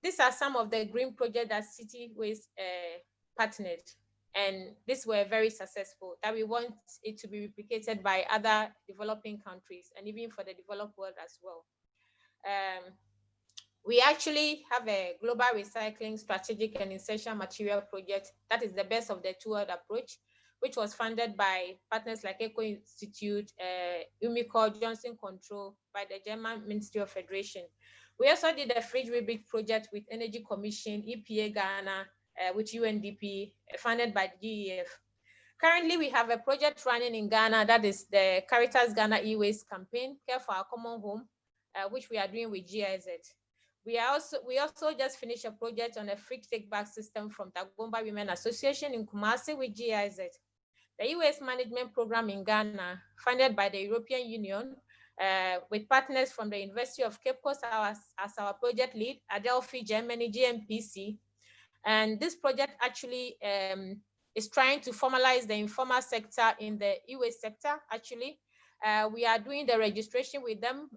These are some of the green projects that City Waste partnered, and these were very successful, that we want it to be replicated by other developing countries and even for the developed world as well. We actually have a global recycling strategic and essential material project that is the best of the two-world approach, which was funded by partners like Eco Institute, Umicore, Johnson Control, by the German Ministry of Federation. We also did a fridge rebuild project with Energy Commission, EPA Ghana, with UNDP, funded by GEF. Currently, we have a project running in Ghana that is the Caritas Ghana e-waste campaign, Care for Our Common Home, which we are doing with GIZ. We also just finished a project on a free take-back system from Tagomba Women Association in Kumasi with GIZ. The e-waste management program in Ghana, funded by the European Union, with partners from the University of Cape Coast as our project lead, Adelphi, Germany, GMPC. And this project actually is trying to formalize the informal sector in the e-waste sector, actually. We are doing the registration with them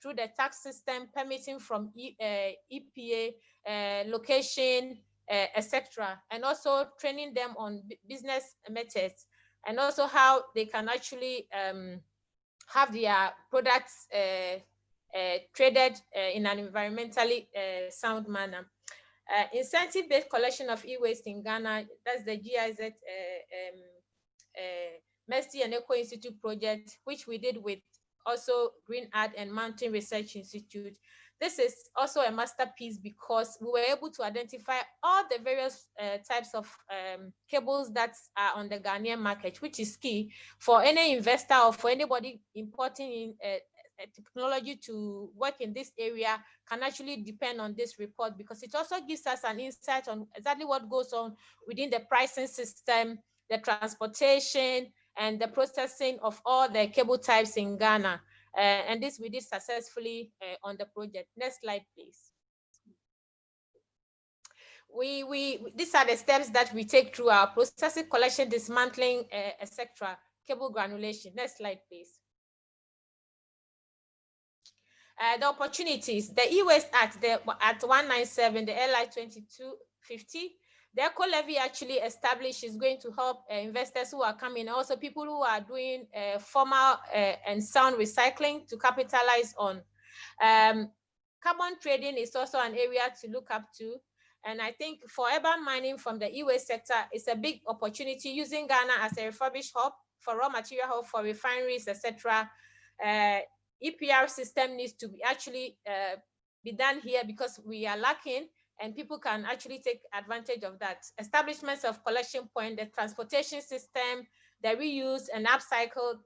through the tax system, permitting from EPA, location, etc., and also training them on business methods, and also how they can actually have their products traded in an environmentally sound manner. Incentive-based collection of e-waste in Ghana, that's the GIZ Mesty and Eco Institute project, which we did with also Green Art and Mountain Research Institute. This is also a masterpiece because we were able to identify all the various types of cables that are on the Ghanaian market, which is key for any investor or for anybody importing in technology to work in this area can actually depend on this report, because it also gives us an insight on exactly what goes on within the pricing system, the transportation, and the processing of all the cable types in Ghana. And this we did successfully on the project. Next slide, please. These are the steps that we take through our processing, collection, dismantling, etc. Cable granulation. Next slide, please. The opportunities, the e-waste act, at 197, the LI 2250, the eco levy actually established is going to help investors who are coming, also people who are doing formal and sound recycling to capitalize on. Carbon trading is also an area to look up to. And I think for urban mining from the e-waste sector, it's a big opportunity using Ghana as a refurbished hub for raw material hub for refineries, etc. EPR system needs to be actually be done here because we are lacking, and people can actually take advantage of that. Establishments of collection point, the transportation system, the reuse and upcycled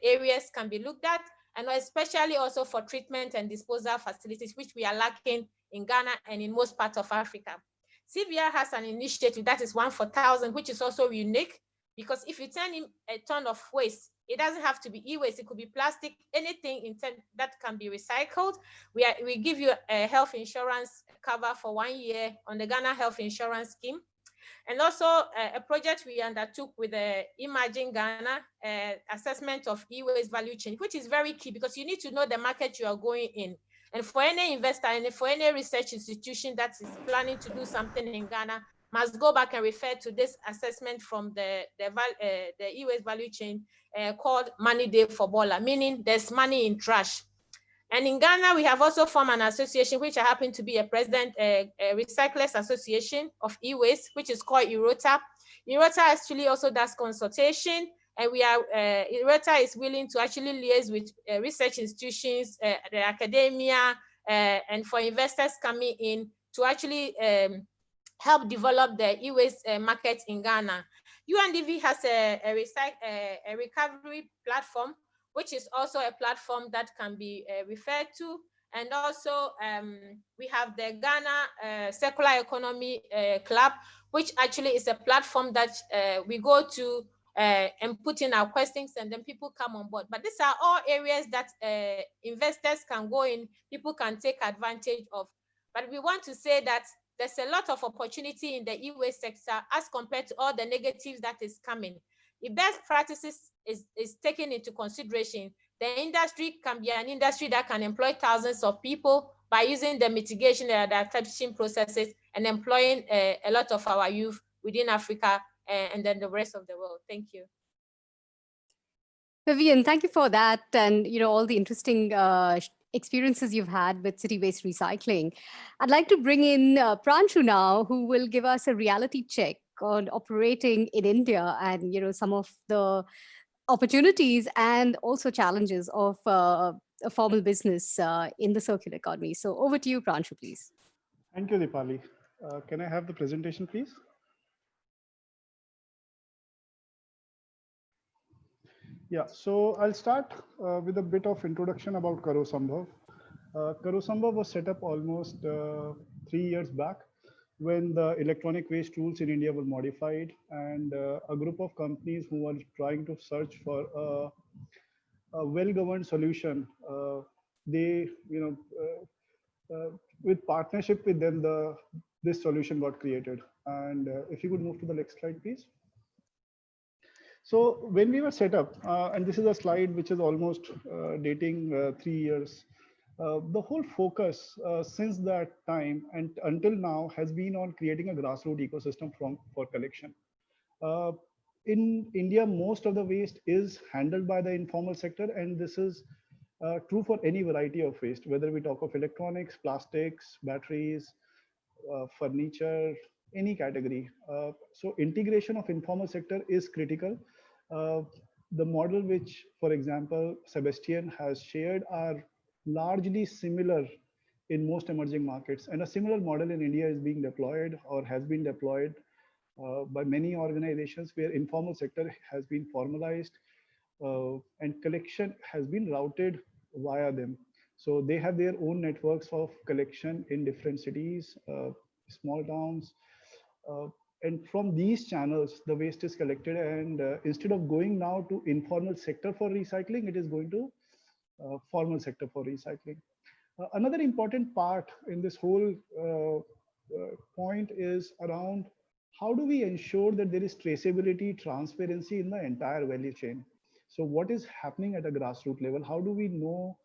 areas can be looked at, and especially also for treatment and disposal facilities, which we are lacking in Ghana and in most parts of Africa. CVR has an initiative that is 1 for 1,000, which is also unique, because if you turn in a ton of waste, it doesn't have to be e-waste, it could be plastic, anything that can be recycled. We give you a health insurance cover for 1 year on the Ghana Health Insurance Scheme. And also a project we undertook with the Imagine Ghana, assessment of e-waste value chain, which is very key because you need to know the market you are going in. And for any investor and for any research institution that is planning to do something in Ghana, must go back and refer to this assessment from the e-waste value chain called Money Day for Bola, meaning there's money in trash. And in Ghana, we have also formed an association, which I happen to be a president, a Recyclers Association of E-Waste, which is called EROTA. EROTA actually also does consultation, and EROTA is willing to actually liaise with research institutions, the academia, and for investors coming in to actually help develop the e-waste market in Ghana. UNDV has a recovery platform, which is also a platform that can be referred to. And also we have the Ghana Circular Economy Club, which actually is a platform that we go to and put in our questions, and then people come on board. But these are all areas that investors can go in, people can take advantage of. But we want to say that there's a lot of opportunity in the e-waste sector as compared to all the negatives that is coming. If best practices is taken into consideration, the industry can be an industry that can employ thousands of people by using the mitigation and adaptation processes and employing a lot of our youth within Africa and then the rest of the world. Thank you. Vivian, thank you for that, and all the interesting experiences you've had with city waste recycling. I'd like to bring in Pranshu now, who will give us a reality check on operating in India and some of the opportunities and also challenges of a formal business in the circular economy. So over to you, Pranshu, please. Thank you, Dipali. Can I have the presentation, please? Yeah, so I'll start with a bit of introduction about Karo Sambhav. Karo Sambhav was set up almost 3 years back when the electronic waste rules in India were modified, and a group of companies who were trying to search for a well-governed solution, they, with partnership with them, this solution got created. And if you could move to the next slide, please. So when we were set up, and this is a slide which is almost dating 3 years, the whole focus since that time and until now has been on creating a grassroots ecosystem for collection. Uh, in India, most of the waste is handled by the informal sector, and this is true for any variety of waste, whether we talk of electronics, plastics, batteries, furniture, any category. So integration of informal sector is critical. Uh, the model which, for example, Sebastian has shared are largely similar in most emerging markets. And a similar model in India is being deployed or has been deployed by many organizations where informal sector has been formalized and collection has been routed via them. So they have their own networks of collection in different cities, small towns. Uh, and from these channels, the waste is collected. And instead of going now to informal sector for recycling, it is going to formal sector for recycling. Another important part in this whole point is around how do we ensure that there is traceability, transparency in the entire value chain. So what is happening at a grassroots level? How do we know?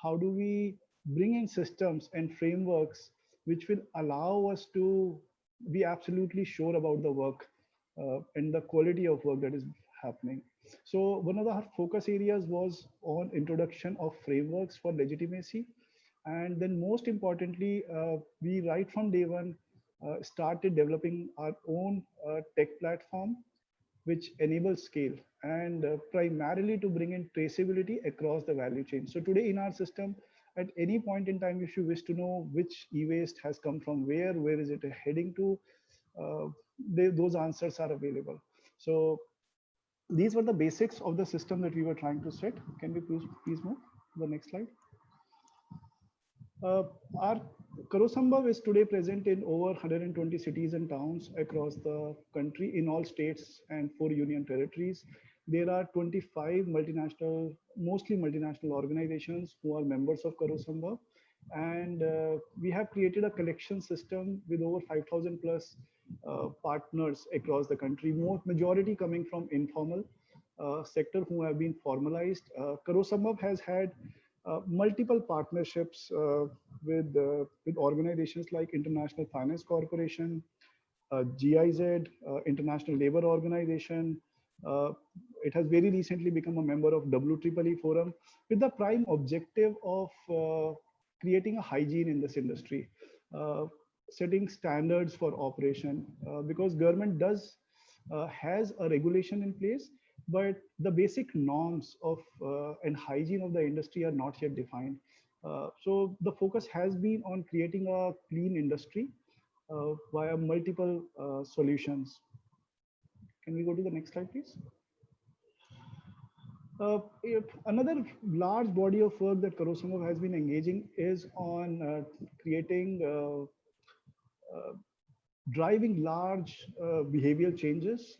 How do we bring in systems and frameworks which will allow us to be absolutely sure about the work and the quality of work that is happening? So one of the focus areas was on introduction of frameworks for legitimacy. And then most importantly, we right from day one started developing our own tech platform, which enables scale and primarily to bring in traceability across the value chain. So today in our system, at any point in time, if you wish to know which e-waste has come from where is it heading to, those answers are available. So these were the basics of the system that we were trying to set. Can we please move to the next slide? Our Karosambhav is today present in over 120 cities and towns across the country in all states and 4 union territories. There are 25 multinational, mostly multinational organizations who are members of Karosambhav. And we have created a collection system with over 5,000 plus partners across the country, majority coming from informal sector who have been formalized. Karosambhav has had multiple partnerships with organizations like International Finance Corporation, GIZ, International Labour Organization. It has very recently become a member of WEEE Forum with the prime objective of creating a hygiene in this industry, setting standards for operation, because government has a regulation in place, but the basic norms of and hygiene of the industry are not yet defined. So the focus has been on creating a clean industry via multiple solutions. Can we go to the next slide, please? Another large body of work that Karosambhav has been engaging is on creating driving large behavioral changes,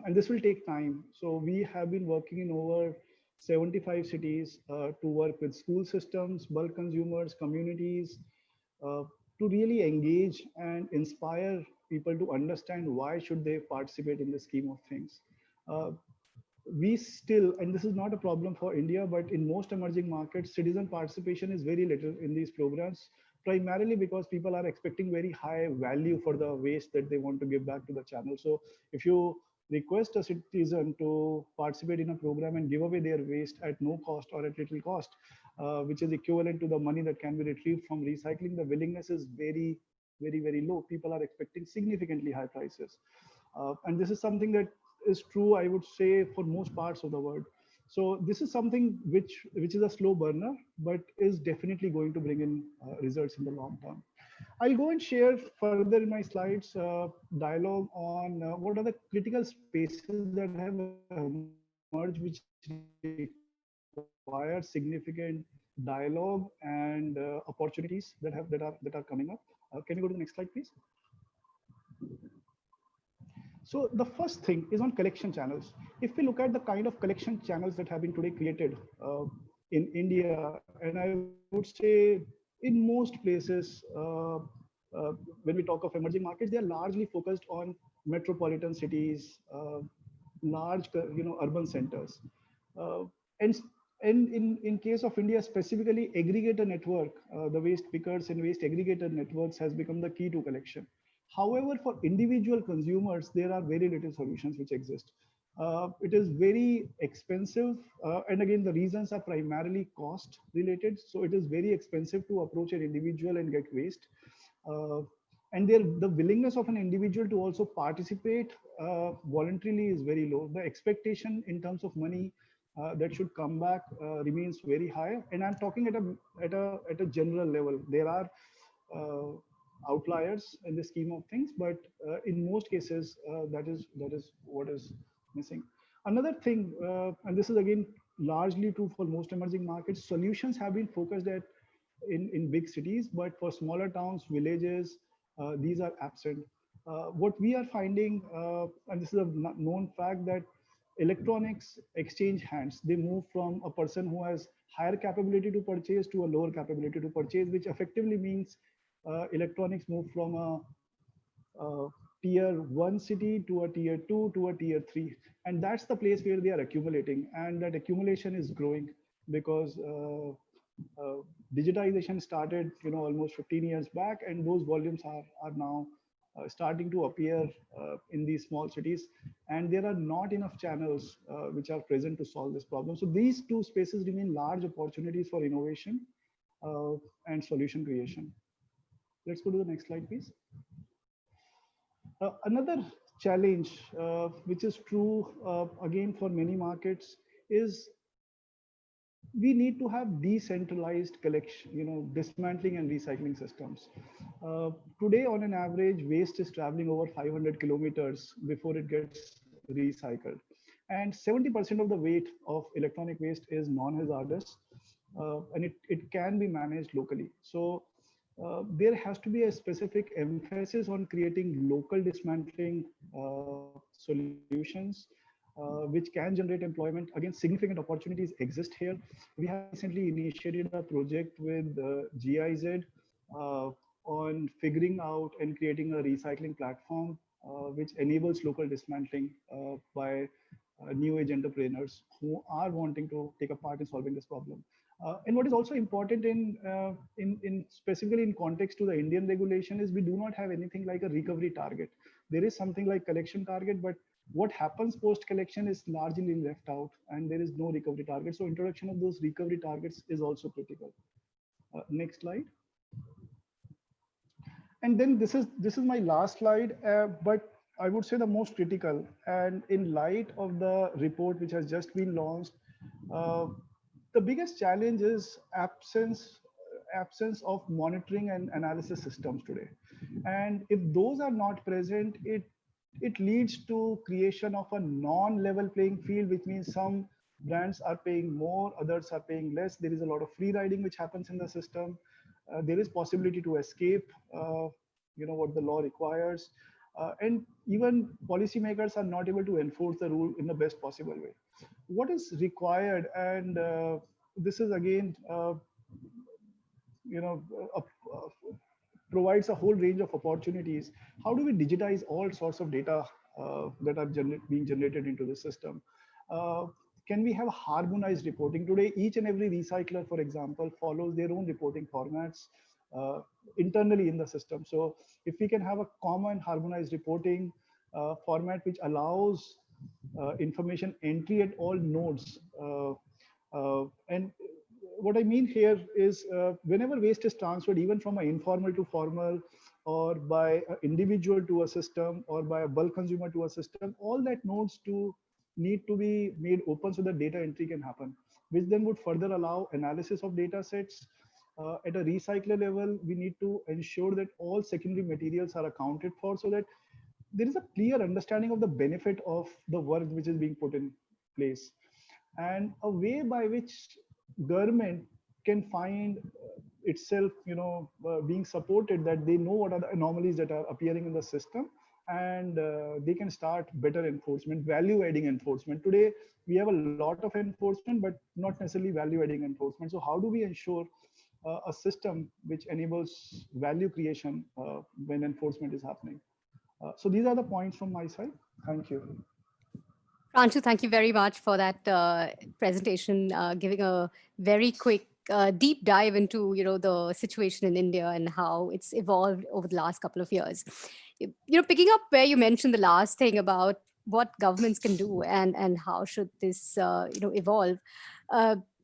and this will take time. So we have been working in over 75 cities to work with school systems, bulk consumers, communities, to really engage and inspire people to understand why should they participate in the scheme of things. We still, and this is not a problem for India, but in most emerging markets, citizen participation is very little in these programs, primarily because people are expecting very high value for the waste that they want to give back to the channel. So if you request a citizen to participate in a program and give away their waste at no cost or at little cost, which is equivalent to the money that can be retrieved from recycling, the willingness is very, very low. People are expecting significantly high prices. And this is something that is true, I would say, for most parts of the world. So this is something which is a slow burner, but is definitely going to bring in results in the long term. I'll go and share further in my slides dialogue on what are the critical spaces that have emerged which require significant dialogue and opportunities that are coming up. Can you go to the next slide, please? So the first thing is on collection channels. If we look at the kind of collection channels that have been today created in India, and I would say in most places, when we talk of emerging markets, they are largely focused on metropolitan cities, large, urban centers. Uh, and in case of India, specifically aggregator network, the waste pickers and waste aggregator networks has become the key to collection. However, for individual consumers, there are very little solutions which exist. It is very expensive. And again, the reasons are primarily cost related. So it is very expensive to approach an individual and get waste. Uh, and the willingness of an individual to also participate voluntarily is very low. The expectation in terms of money that should come back remains very high. And I'm talking at a general level. There are uh, outliers in the scheme of things, but in most cases, that is what is missing. Another thing, and this is again largely true for most emerging markets, solutions have been focused at in big cities, but for smaller towns, villages, these are absent. What we are finding, and this is a known fact, that electronics exchange hands. They move from a person who has higher capability to purchase to a lower capability to purchase, which effectively means electronics move from a tier 1 city to a tier 2 to a tier 3, and that's the place where they are accumulating, and that accumulation is growing because digitization started almost 15 years back, and those volumes are now starting to appear in these small cities, and there are not enough channels which are present to solve this problem. So these two spaces remain large opportunities for innovation uh, and solution creation. Let's go to the next slide, please. Another challenge, which is true again for many markets, is we need to have decentralized collection, dismantling and recycling systems. Today, on an average, waste is traveling over 500 kilometers before it gets recycled. And 70% of the weight of electronic waste is non-hazardous, and it can be managed locally. So there has to be a specific emphasis on creating local dismantling solutions, which can generate employment. Again, significant opportunities exist here. We have recently initiated a project with GIZ on figuring out and creating a recycling platform which enables local dismantling by new age entrepreneurs who are wanting to take a part in solving this problem. And what is also important in specifically in context to the Indian regulation is we do not have anything like a recovery target. There is something like collection target, but what happens post collection is largely left out, and there is no recovery target. So introduction of those recovery targets is also critical. Next slide. And then this is my last slide, but I would say the most critical. And in light of the report which has just been launched, uh, the biggest challenge is absence of monitoring and analysis systems today. And if those are not present, it leads to creation of a non-level playing field, which means some brands are paying more, others are paying less. There is a lot of free riding which happens in the system. There is possibility to escape what the law requires, and even policymakers are not able to enforce the rule in the best possible way. What is required, and this is again you know uh, uh, provides a whole range of opportunities. How do we digitize all sorts of data that are being generated into the system? Uh, can we have harmonized reporting? Today, each and every recycler, for example, follows their own reporting formats internally in the system. So if we can have a common harmonized reporting format which allows information entry at all nodes, and what I mean here is whenever waste is transferred, even from an informal to formal, or by an individual to a system, or by a bulk consumer to a system, all that nodes to need to be made open so that data entry can happen, which then would further allow analysis of data sets. At a recycler level, we need to ensure that all secondary materials are accounted for so that there is a clear understanding of the benefit of the work which is being put in place, and a way by which government can find itself being supported, that they know what are the anomalies that are appearing in the system, and they can start better enforcement, value adding enforcement. Today we have a lot of enforcement but not necessarily value adding enforcement. So how do we ensure a system which enables value creation when enforcement is happening. So these are the points from my side. Thank you. Pranchu, thank you very much for that presentation, giving a very quick deep dive into the situation in India and how it's evolved over the last couple of years. Picking up where you mentioned the last thing about what governments can do and how should this evolve.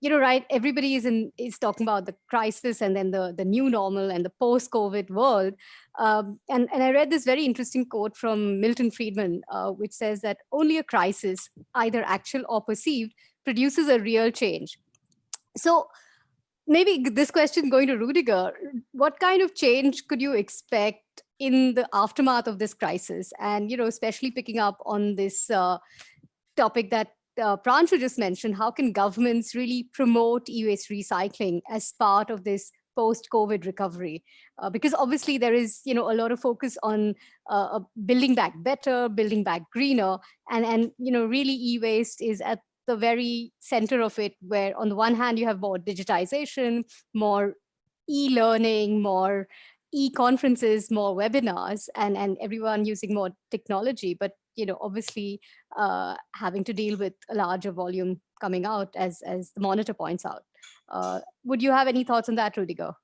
Right, everybody is talking about the crisis and then the new normal and the post-COVID world. And I read this very interesting quote from Milton Friedman, which says that only a crisis, either actual or perceived, produces a real change. So maybe this question going to Rudiger, what kind of change could you expect in the aftermath of this crisis? And, especially picking up on this topic that Pranchu just mentioned, how can governments really promote e-waste recycling as part of this post-COVID recovery? Because obviously there is, a lot of focus on building back better, building back greener, and really e-waste is at the very center of it, where on the one hand you have more digitization, more e-learning, more e-conferences, more webinars, and everyone using more technology, but obviously having to deal with a larger volume coming out, as the monitor points out. Would you have any thoughts on that, Rudiger?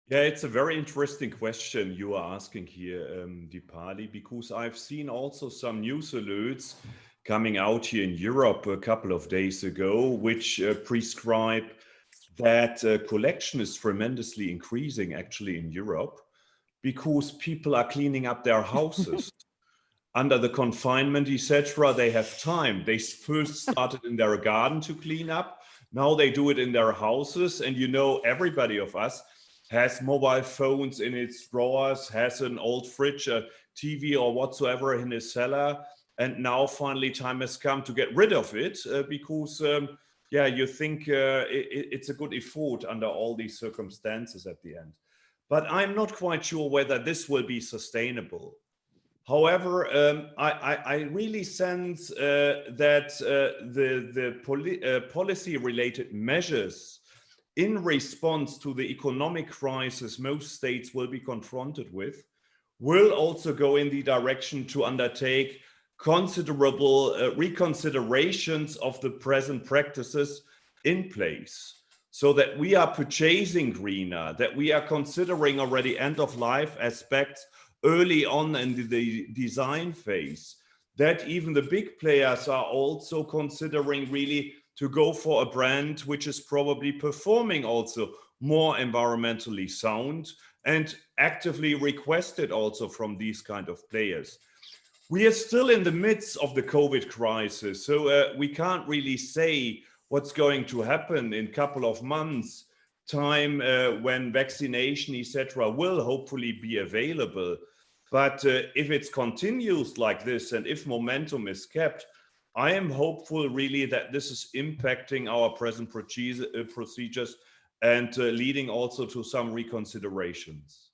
Yeah, it's a very interesting question you are asking here, Dipali, because I've seen also some news alerts coming out here in Europe a couple of days ago, which prescribe that collection is tremendously increasing actually in Europe because people are cleaning up their houses. Under the confinement, etc., they have time. They first started in their garden to clean up. Now they do it in their houses. And everybody of us has mobile phones in its drawers, has an old fridge, a TV or whatsoever in his cellar. And now finally time has come to get rid of it because, you think it's a good effort under all these circumstances at the end. But I'm not quite sure whether this will be sustainable. However, I really sense that the policy-related measures in response to the economic crisis most states will be confronted with will also go in the direction to undertake considerable reconsiderations of the present practices in place, so that we are purchasing greener, that we are considering already end-of-life aspects early on in the design phase, that even the big players are also considering really to go for a brand which is probably performing also more environmentally sound and actively requested also from these kind of players. We are still in the midst of the COVID crisis, so we can't really say what's going to happen in a couple of months time when vaccination, etc., will hopefully be available. But if it continues like this and if momentum is kept, I am hopeful really that this is impacting our present procedures and leading also to some reconsiderations.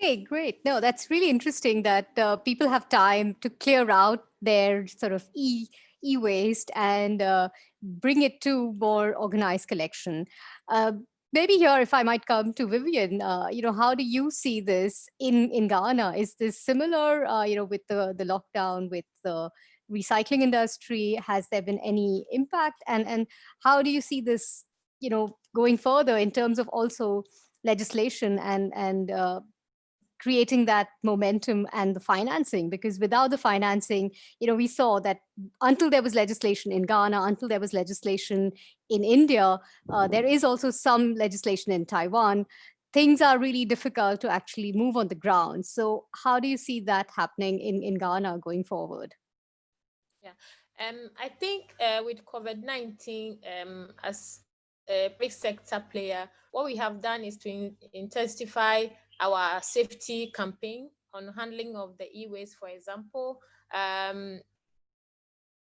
Okay, great. No, that's really interesting that people have time to clear out their sort of e-waste and bring it to more organized collection. Maybe here, if I might come to Vivian, how do you see this in Ghana? Is this similar, with the lockdown, with the recycling industry? Has there been any impact? And how do you see this, going further in terms of also legislation and creating that momentum and the financing? Because without the financing, we saw that until there was legislation in Ghana, until there was legislation in India, there is also some legislation in Taiwan, things are really difficult to actually move on the ground. So how do you see that happening in Ghana going forward? Yeah, I think with COVID-19 as a big sector player, what we have done is to intensify our safety campaign on handling of the e-waste, for example.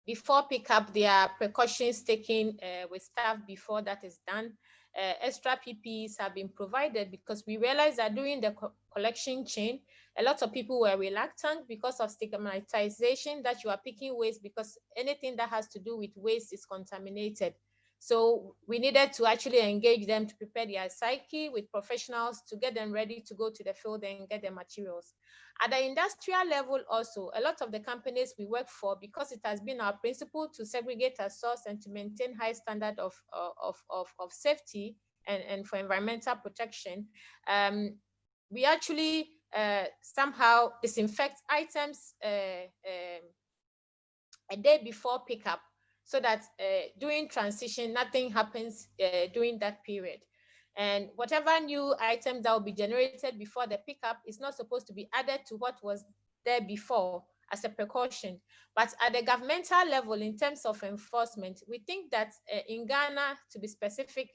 Before pickup, there are precautions taken with staff before that is done. Extra PPEs have been provided because we realized that during the collection chain, a lot of people were reluctant because of stigmatization that you are picking waste because anything that has to do with waste is contaminated. So we needed to actually engage them to prepare their psyche with professionals to get them ready to go to the field and get the materials. At the industrial level also, a lot of the companies we work for, because it has been our principle to segregate our source and to maintain high standard of safety and for environmental protection, we actually somehow disinfect items a day before pickup, so that during transition, nothing happens during that period. And whatever new items that will be generated before the pickup is not supposed to be added to what was there before as a precaution. But at the governmental level, in terms of enforcement, we think that in Ghana, to be specific,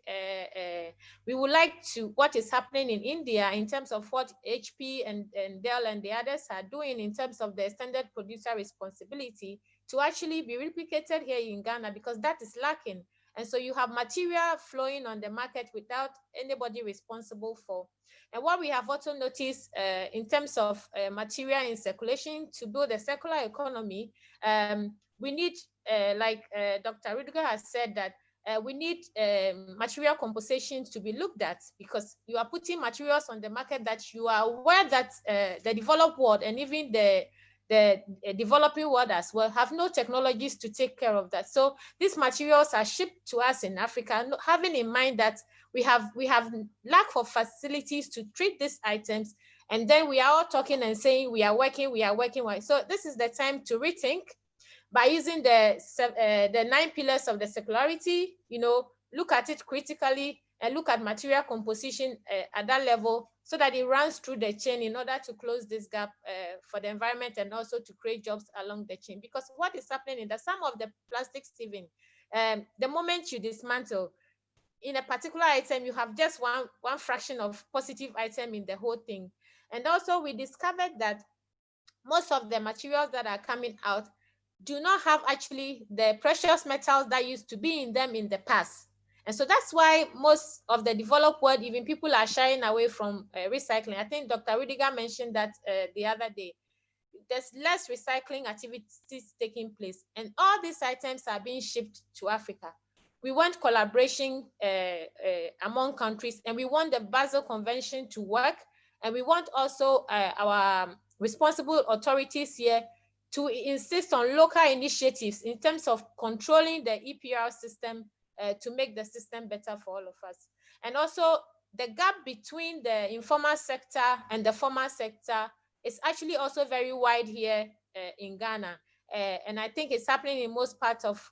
we would like to, what is happening in India in terms of what HP and Dell and the others are doing in terms of the extended producer responsibility, to actually be replicated here in Ghana, because that is lacking. And so you have material flowing on the market without anybody responsible for. And what we have also noticed in terms of material in circulation to build a circular economy, we need, like Dr. Rudiger has said, that we need material composition to be looked at, because you are putting materials on the market that you are aware that the developed world and even the developing world as well have no technologies to take care of that. So these materials are shipped to us in Africa, having in mind that we have lack of facilities to treat these items, and then we are all talking and saying we are working. So this is the time to rethink by using the 9 pillars of the circularity. Look at it critically and look at material composition at that level, so that it runs through the chain in order to close this gap for the environment and also to create jobs along the chain. Because what is happening is that some of the plastics, even the moment you dismantle in a particular item, you have just one fraction of positive item in the whole thing. And also we discovered that most of the materials that are coming out do not have actually the precious metals that used to be in them in the past. And so that's why most of the developed world, even people are shying away from recycling. I think Dr. Rudiger mentioned that the other day. There's less recycling activities taking place, and all these items are being shipped to Africa. We want collaboration among countries, and we want the Basel Convention to work, and we want also our responsible authorities here to insist on local initiatives in terms of controlling the EPR system to make the system better for all of us. And also the gap between the informal sector and the formal sector is actually also very wide here in Ghana. And I think it's happening in most parts of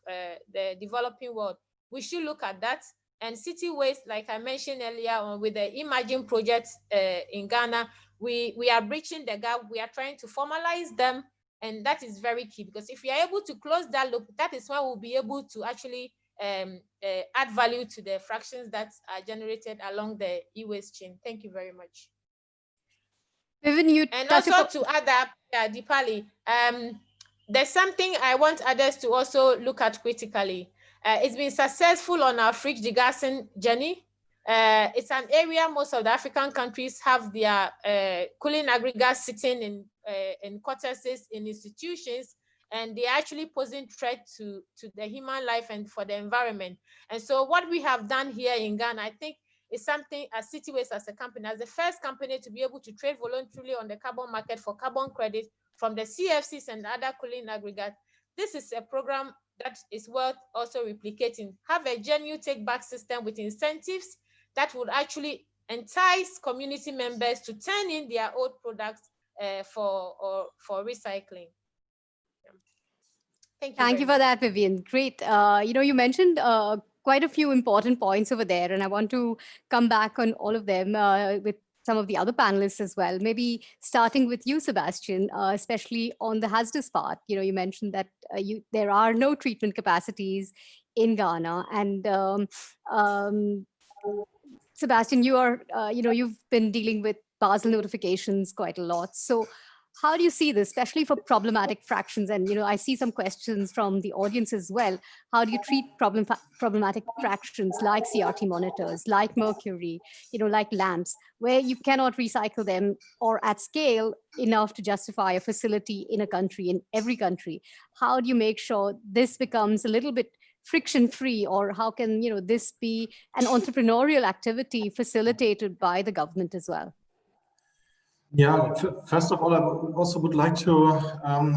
the developing world. We should look at that. And city waste, like I mentioned earlier on with the Imagine project in Ghana, we are breaching the gap. We are trying to formalize them. And that is very key, because if we are able to close that loop, that is when we'll be able to actually add value to the fractions that are generated along the e-waste chain. Thank you very much. Vivian, and also to add up, Dipali, there's something I want others to also look at critically. It's been successful on our fridge degassing journey. It's an area most of the African countries have their cooling aggregates sitting in cortices, in institutions, and they're actually posing threat to the human life and for the environment. And so what we have done here in Ghana, I think, is something as Cityways as a company, as the first company to be able to trade voluntarily on the carbon market for carbon credit from the CFCs and other cooling aggregates. This is a program that is worth also replicating. Have a genuine take-back system with incentives that would actually entice community members to turn in their old products for recycling. Thank you for that, Vivian. Great. You mentioned quite a few important points over there, and I want to come back on all of them with some of the other panelists as well. Maybe starting with you, Sebastian, especially on the hazardous part. You mentioned that there are no treatment capacities in Ghana, and Sebastian, you are, you've been dealing with Basel notifications quite a lot. So how do you see this, especially for problematic fractions? And, I see some questions from the audience as well. How do you treat problematic fractions like CRT monitors, like mercury, like lamps, where you cannot recycle them or at scale enough to justify a facility in a country, in every country? How do you make sure this becomes a little bit friction-free, or how can this be an entrepreneurial activity facilitated by the government as well? Yeah, first of all, I also would like to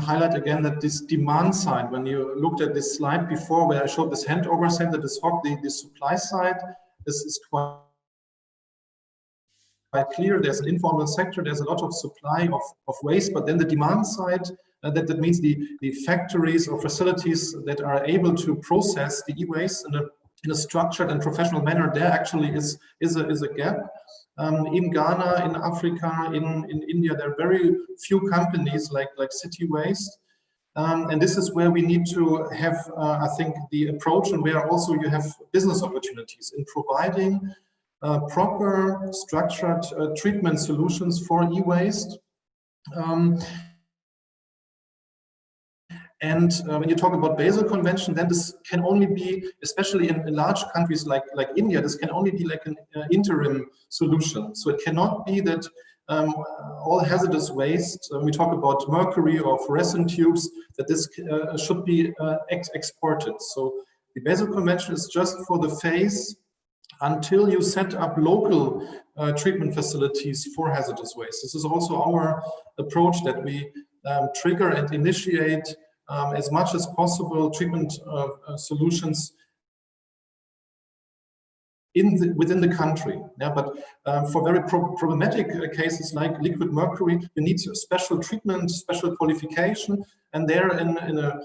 highlight again that this demand side, when you looked at this slide before where I showed this handover center, this hog, the supply side, this is quite clear. There's an informal sector, there's a lot of supply of waste, but then the demand side, that means the factories or facilities that are able to process the e-waste in a structured and professional manner, there actually is a gap. In Ghana, in Africa, in India, there are very few companies like City Waste. And this is where we need to have, I think, the approach, and where also you have business opportunities in providing proper structured treatment solutions for e-waste. And when you talk about Basel Convention, then this can only be, especially in large countries like India, this can only be like an interim solution. So it cannot be that all hazardous waste, we talk about mercury or fluorescent tubes, that this should be exported. So the Basel Convention is just for the phase until you set up local treatment facilities for hazardous waste. This is also our approach, that we trigger and initiate as much as possible treatment solutions within the country. Yeah, but for very problematic cases like liquid mercury, you need a special treatment, special qualification, and there in a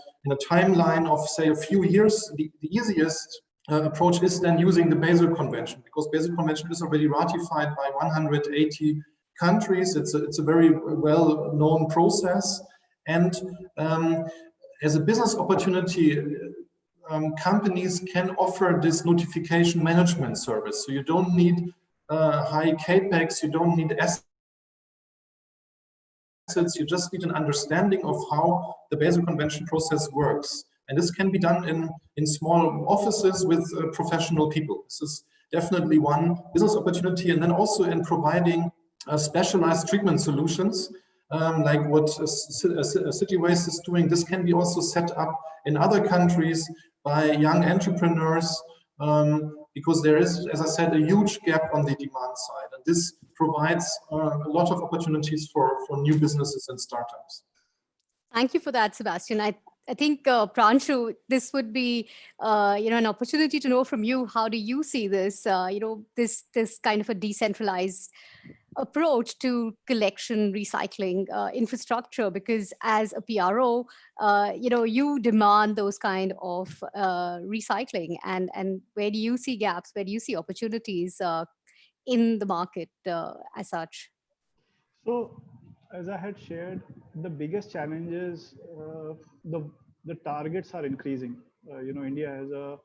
timeline of say a few years, the easiest approach is then using the Basel Convention, because Basel Convention is already ratified by 180 countries. It's a very well-known process, and as a business opportunity, companies can offer this notification management service. So you don't need high capex, you don't need assets, you just need an understanding of how the Basel Convention process works. And this can be done in small offices with professional people. This is definitely one business opportunity. And then also in providing specialized treatment solutions, like what City Waste is doing. This can be also set up in other countries by young entrepreneurs, because there is, as I said, a huge gap on the demand side. And this provides a lot of opportunities for new businesses and startups. Thank you for that, Sebastian. I think, Pranshu, this would be, an opportunity to know from you, how do you see this, this kind of a decentralized approach to collection, recycling infrastructure? Because as a PRO, you demand those kind of recycling, and where do you see gaps? Where do you see opportunities in the market as such? So, as I had shared, the biggest challenge is the targets are increasing. India has a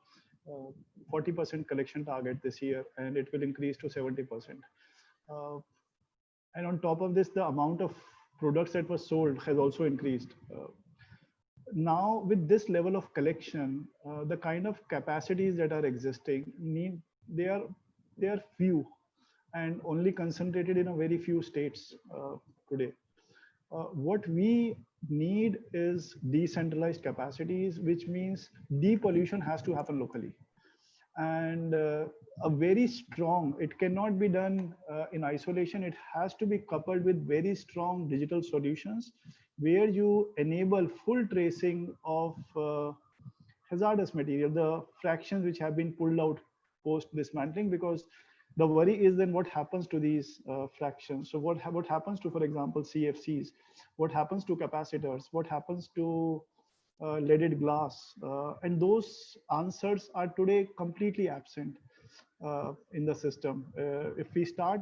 40% collection target this year, and it will increase to 70%. And on top of this, the amount of products that were sold has also increased. Now, with this level of collection, the kind of capacities that are existing they are few and only concentrated in a very few states today. What we need is decentralized capacities, which means depollution has to happen locally. And a very strong, it cannot be done in isolation. It has to be coupled with very strong digital solutions where you enable full tracing of hazardous material, the fractions which have been pulled out post dismantling, because the worry is then what happens to these fractions. So what happens to, for example, CFCs, what happens to capacitors, what happens to leaded glass, and those answers are today completely absent in the system. If we start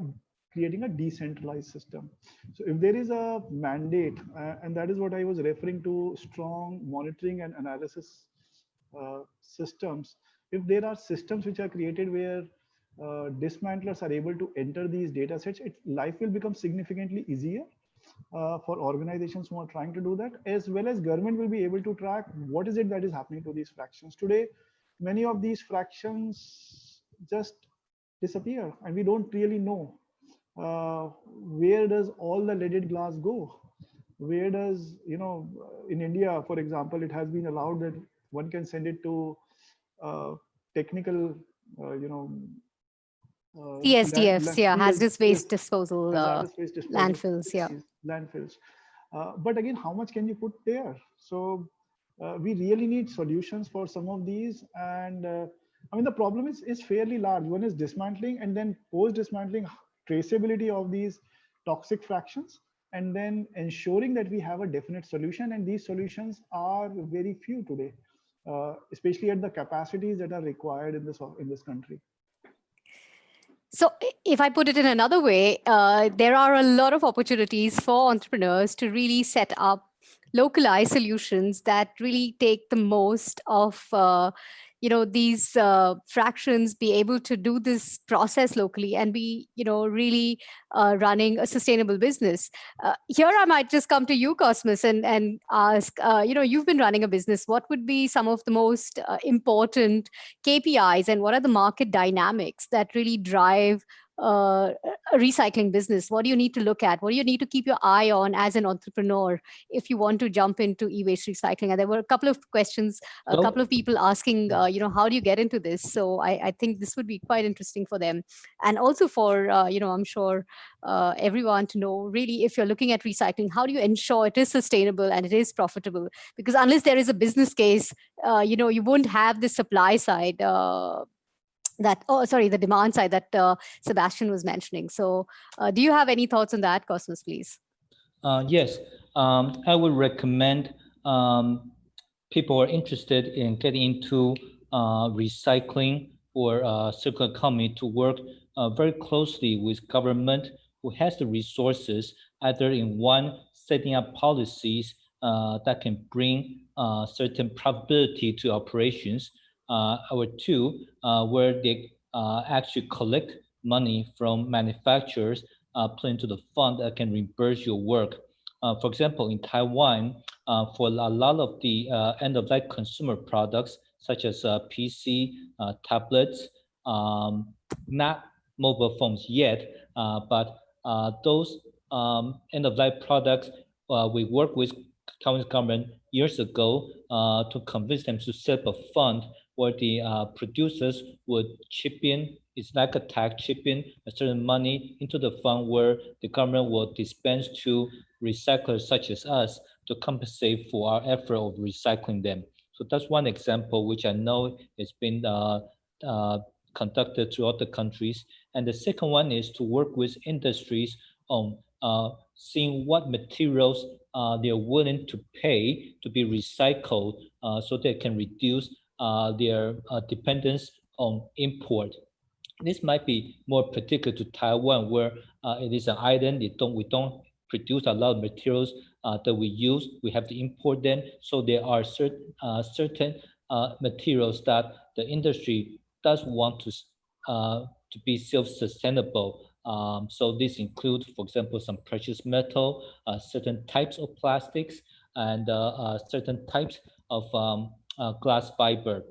creating a decentralized system, so if there is a mandate, and that is what I was referring to, strong monitoring and analysis systems. If there are systems which are created where dismantlers are able to enter these data sets, life will become significantly easier for organizations who are trying to do that, as well as government will be able to track what is it that is happening to these fractions. Today, many of these fractions just disappear, and we don't really know where does all the leaded glass go. Where does, in India, for example, it has been allowed that one can send it to technical, CSDFs, yeah, hazardous waste disposal, hazardous waste disposal landfills, yeah. landfills. But again, how much can you put there? So we really need solutions for some of these. And I mean, the problem is fairly large. One is dismantling, and then post-dismantling, traceability of these toxic fractions, and then ensuring that we have a definite solution. And these solutions are very few today, especially at the capacities that are required in this country. So if I put it in another way, there are a lot of opportunities for entrepreneurs to really set up localized solutions that really take the most of these fractions, be able to do this process locally and be really running a sustainable business. Here I might just come to you, Cosmos, and ask, you've been running a business. What would be some of the most important KPIs, and what are the market dynamics that really drive a recycling business? What do you need to look at? What do you need to keep your eye on as an entrepreneur if you want to jump into e-waste recycling? And there were a couple of questions, a couple of people asking, how do you get into this? So I think this would be quite interesting for them. And also for, I'm sure everyone to know, really, if you're looking at recycling, how do you ensure it is sustainable and it is profitable? Because unless there is a business case, you won't have the supply side the demand side that Sebastian was mentioning. So do you have any thoughts on that, Cosmos, please? Yes, I would recommend people who are interested in getting into recycling or circular economy to work very closely with government who has the resources, either in one, setting up policies that can bring certain profitability to operations, or two, where they actually collect money from manufacturers, put into the fund that can reimburse your work. For example, in Taiwan, for a lot of the end-of-life consumer products, such as PC, tablets, not mobile phones yet, but those end-of-life products, we worked with Taiwanese government years ago to convince them to set up a fund where the producers would chip in. It's like a tax, chip in a certain money into the fund where the government will dispense to recyclers such as us to compensate for our effort of recycling them. So that's one example which I know has been conducted throughout the countries. And the second one is to work with industries on seeing what materials they're willing to pay to be recycled so they can reduce their dependence on import. This might be more particular to Taiwan, where it is an island. We don't produce a lot of materials that we use. We have to import them. So there are certain materials that the industry does want to be self-sustainable. So this includes, for example, some precious metal, certain types of plastics, and certain types of glass fiber.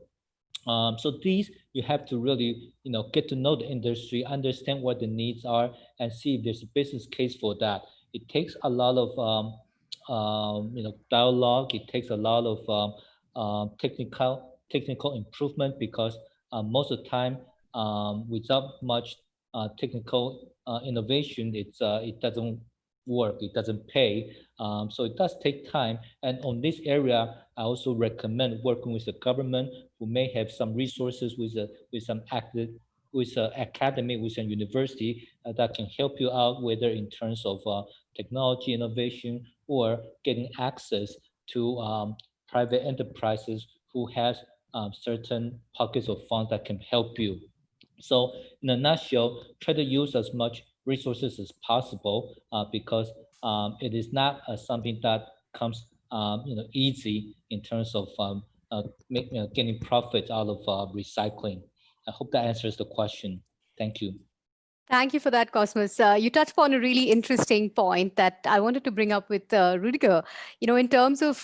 So these, you have to really, get to know the industry, understand what the needs are, and see if there's a business case for that. It takes a lot of, dialogue. It takes a lot of technical improvement, because most of the time, without much technical innovation, it doesn't work. It doesn't pay. So it does take time. And on this area, I also recommend working with the government, who may have some resources with some academy, with a university that can help you out, whether in terms of technology innovation or getting access to private enterprises who has certain pockets of funds that can help you. So in a nutshell, try to use as much resources as possible, because it is not something that comes easy in terms of getting profits out of recycling. I hope that answers the question. Thank you. Thank you for that, Cosmos. You touched upon a really interesting point that I wanted to bring up with Rudiger. In terms of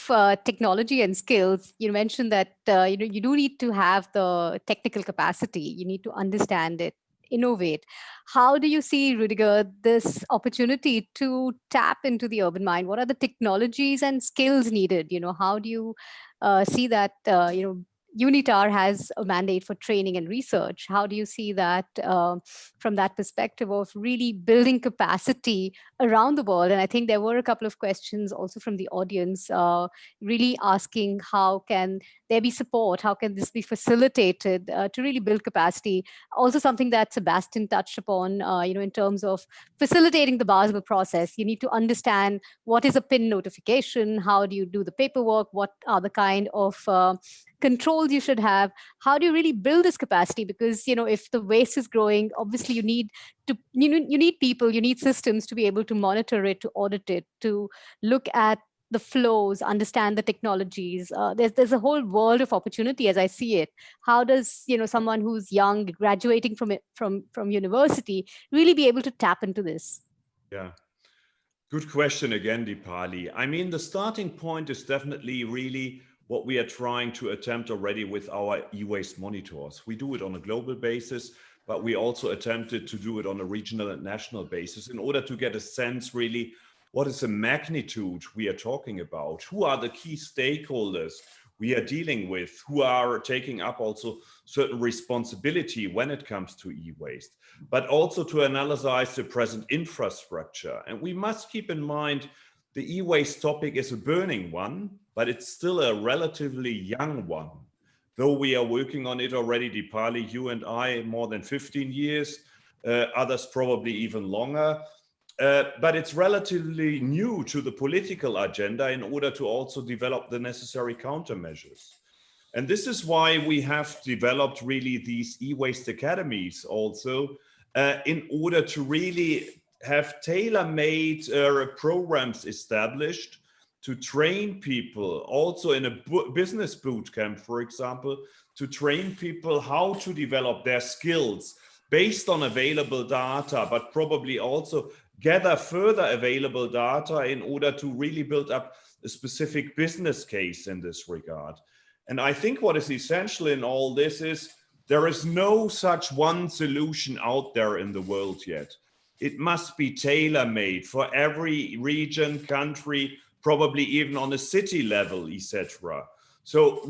technology and skills, you mentioned that you do need to have the technical capacity. You need to understand it, innovate. How do you see, Rudiger, this opportunity to tap into the urban mind? What are the technologies and skills needed? How do you see that UNITAR has a mandate for training and research. How do you see that from that perspective of really building capacity around the world? And I think there were a couple of questions also from the audience, really asking how can there be support? How can this be facilitated to really build capacity? Also, something that Sebastian touched upon, in terms of facilitating the Basel process. You need to understand what is a PIN notification, how do you do the paperwork, what are the kind of controls you should have, how do you really build this capacity? Because if the waste is growing, obviously you need people, you need systems to be able to monitor it, to audit it, to look at the flows, understand the technologies. There's a whole world of opportunity as I see it. How does someone who's young, graduating from university, really be able to tap into this? Yeah. Good question again, Dipali. I mean, the starting point is definitely really what we are trying to attempt already with our e-waste monitors. We do it on a global basis, but we also attempted to do it on a regional and national basis in order to get a sense really what is the magnitude we are talking about, who are the key stakeholders we are dealing with, who are taking up also certain responsibility when it comes to e-waste, but also to analyze the present infrastructure. And we must keep in mind the e-waste topic is a burning one, but it's still a relatively young one. Though we are working on it already, Dipali, you and I, more than 15 years, others probably even longer. But it's relatively new to the political agenda in order to also develop the necessary countermeasures. And this is why we have developed really these e-waste academies also in order to really have tailor-made programs established to train people, also in a business boot camp, for example, to train people how to develop their skills based on available data, but probably also gather further available data in order to really build up a specific business case in this regard. And I think what is essential in all this is there is no such one solution out there in the world yet. It must be tailor-made for every region, country, probably even on a city level, etc. So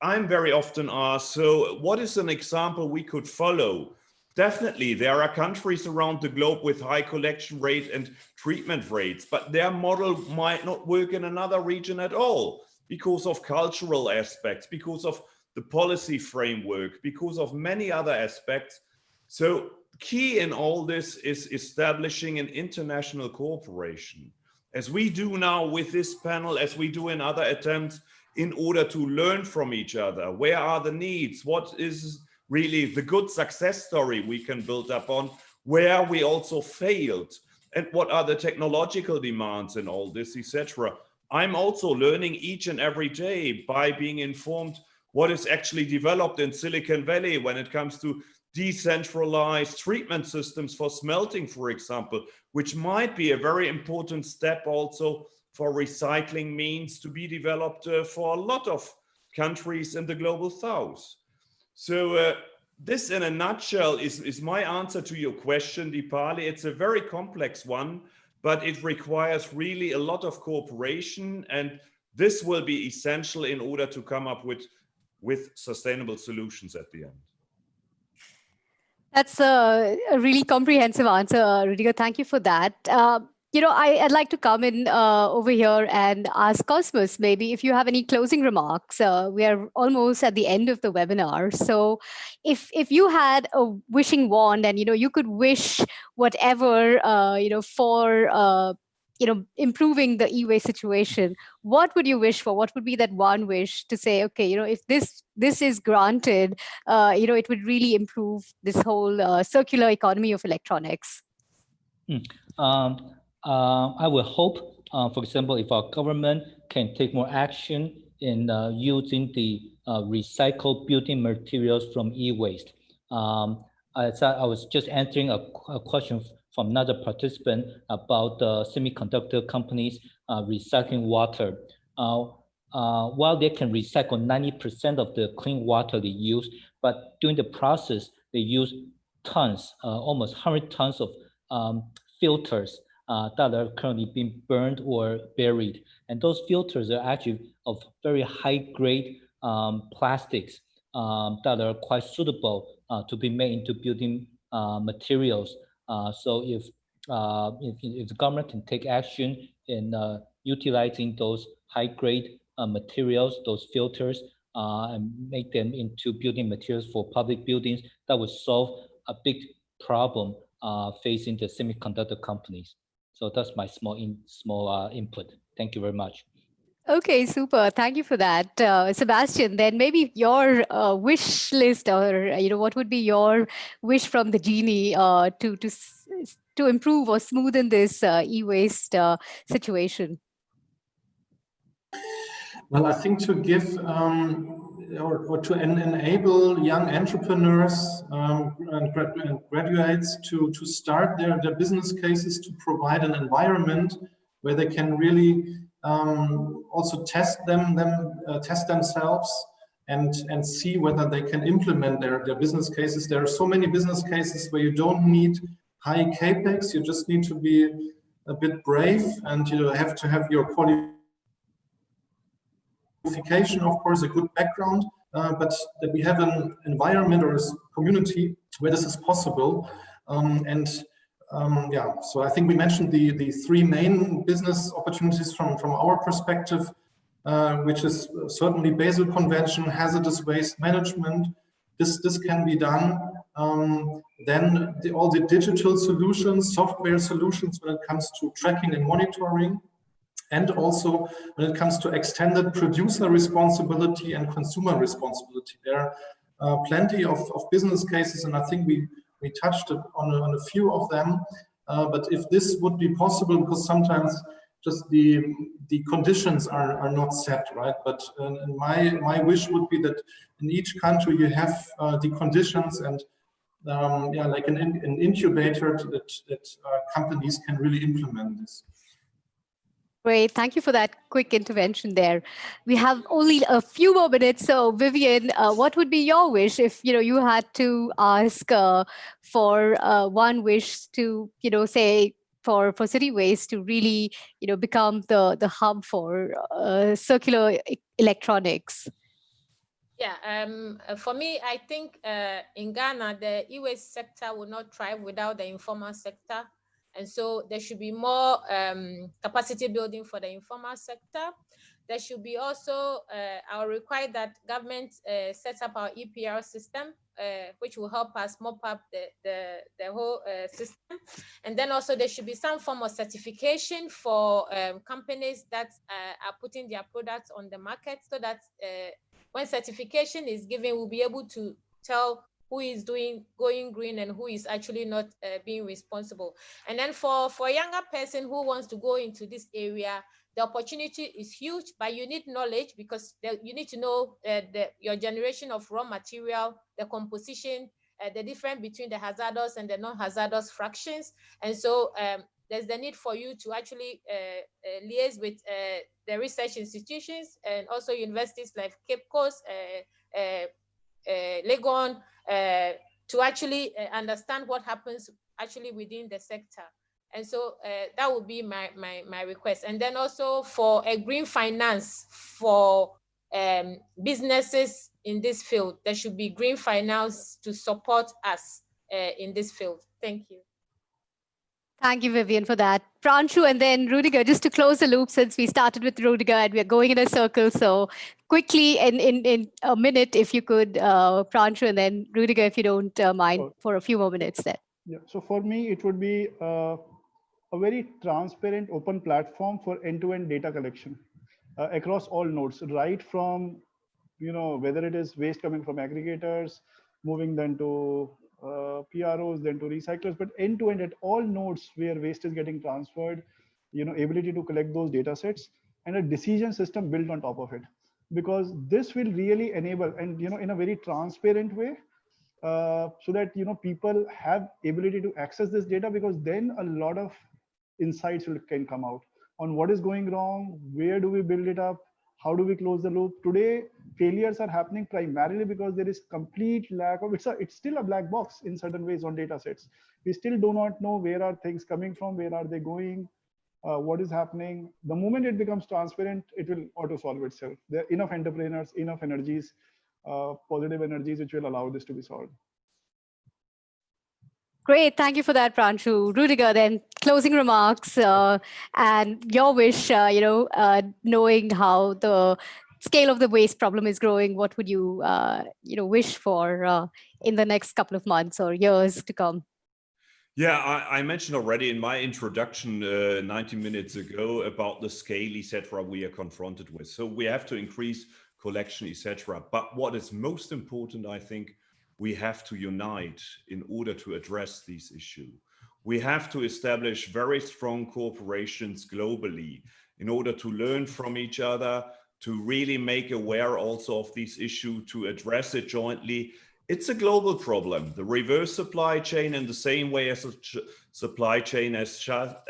I'm very often asked, so what is an example we could follow? Definitely, there are countries around the globe with high collection rate and treatment rates, but their model might not work in another region at all because of cultural aspects, because of the policy framework, because of many other aspects. So key in all this is establishing an international cooperation, as we do now with this panel, as we do in other attempts, in order to learn from each other. Where are the needs? What is really the good success story we can build upon, where we also failed, and what are the technological demands in all this, etc. I'm also learning each and every day by being informed what is actually developed in Silicon Valley when it comes to decentralized treatment systems for smelting, for example, which might be a very important step also for recycling means to be developed for a lot of countries in the global south. So this in a nutshell is my answer to your question, Dipali. It's a very complex one, but it requires really a lot of cooperation, and this will be essential in order to come up with sustainable solutions at the end. That's a really comprehensive answer, Rudiger. Thank you for that. I'd like to come in over here and ask Cosmos, maybe if you have any closing remarks. We are almost at the end of the webinar. So if you had a wishing wand and, you could wish whatever, for, improving the e-waste situation, what would you wish for? What would be that one wish to say, okay, if this is granted, it would really improve this whole circular economy of electronics? I will hope, for example, if our government can take more action in using the recycled building materials from e-waste. I was just answering a question from another participant about semiconductor companies recycling water. While they can recycle 90% of the clean water they use, but during the process, they use tons, almost 100 tons of filters that are currently being burned or buried. And those filters are actually of very high grade plastics. that are quite suitable to be made into building materials. So if the government can take action in utilizing those high-grade materials, those filters, and make them into building materials for public buildings, that would solve a big problem facing the semiconductor companies. So that's my small input. Thank you very much. Okay, super. Thank you for that, Sebastian. Then maybe your wish list, or what would be your wish from the genie to improve or smoothen this e-waste situation? Well, I think to give or to enable young entrepreneurs and graduates to start their business cases, to provide an environment where they can really also test themselves and see whether they can implement their business cases. There are so many business cases where you don't need high capex, you just need to be a bit brave, and you have to have your qualification, of course, a good background, but that we have an environment or a community where this is possible. Yeah, so I think we mentioned the three main business opportunities from our perspective, which is certainly Basel Convention, hazardous waste management. This can be done. Then all the digital solutions, software solutions when it comes to tracking and monitoring. And also when it comes to extended producer responsibility and consumer responsibility. There are plenty of business cases, and I think we touched on a few of them. But if this would be possible, because sometimes just the conditions are not set, right? But my wish would be that in each country you have the conditions and yeah, like an incubator that companies can really implement this. Great. Thank you for that quick intervention there. We have only a few more minutes. So Vivian, what would be your wish if you had to ask for one wish to, say for city waste to really, become the hub for circular electronics? Yeah, for me, I think in Ghana, the e-waste sector will not thrive without the informal sector. And so there should be more capacity building for the informal sector. There should be also, I'll require that government sets up our EPR system, which will help us mop up the whole system. And then also there should be some form of certification for companies that are putting their products on the market, so that when certification is given, we'll be able to tell who is going green and who is actually not being responsible. And then for a younger person who wants to go into this area, the opportunity is huge, but you need knowledge, because you need to know your generation of raw material, the composition, the difference between the hazardous and the non-hazardous fractions. And so there's the need for you to actually liaise with the research institutions and also universities like Cape Coast, Legon, to actually understand what happens actually within the sector. And so that would be my request. And then also for a green finance for businesses in this field, there should be green finance to support us in this field. Thank you. Thank you, Vivian, for that. Pranshu and then Rudiger, just to close the loop, since we started with Rudiger and we're going in a circle. So quickly, in a minute, if you could, Pranshu and then Rudiger, if you don't mind, for a few more minutes there. Yeah, so for me, it would be a very transparent, open platform for end-to-end data collection across all nodes, right from, whether it is waste coming from aggregators, moving then to PROs, then to recyclers, but end-to-end at all nodes where waste is getting transferred, ability to collect those data sets and a decision system built on top of it. Because this will really enable, and in a very transparent way, so that people have ability to access this data, because then a lot of insights can come out on what is going wrong, where do we build it up, how do we close the loop. Today failures are happening primarily because there is complete lack of, it's still a black box in certain ways on data sets. We still do not know where are things coming from, where are they going, what is happening. The moment it becomes transparent, it will auto solve itself. There are enough entrepreneurs, enough energies positive energies which will allow this to be solved. Great. Thank you for that, Pranshu. Rudiger, then closing remarks and your wish, knowing how the scale of the waste problem is growing, what would you, wish for in the next couple of months or years to come? Yeah, I mentioned already in my introduction 90 minutes ago about the scale, etc., we are confronted with. So we have to increase collection, etc. But what is most important, I think, we have to unite in order to address these issues. We have to establish very strong corporations globally in order to learn from each other, to really make aware also of these issues, to address it jointly. It's a global problem. The reverse supply chain, in the same way as a supply chain as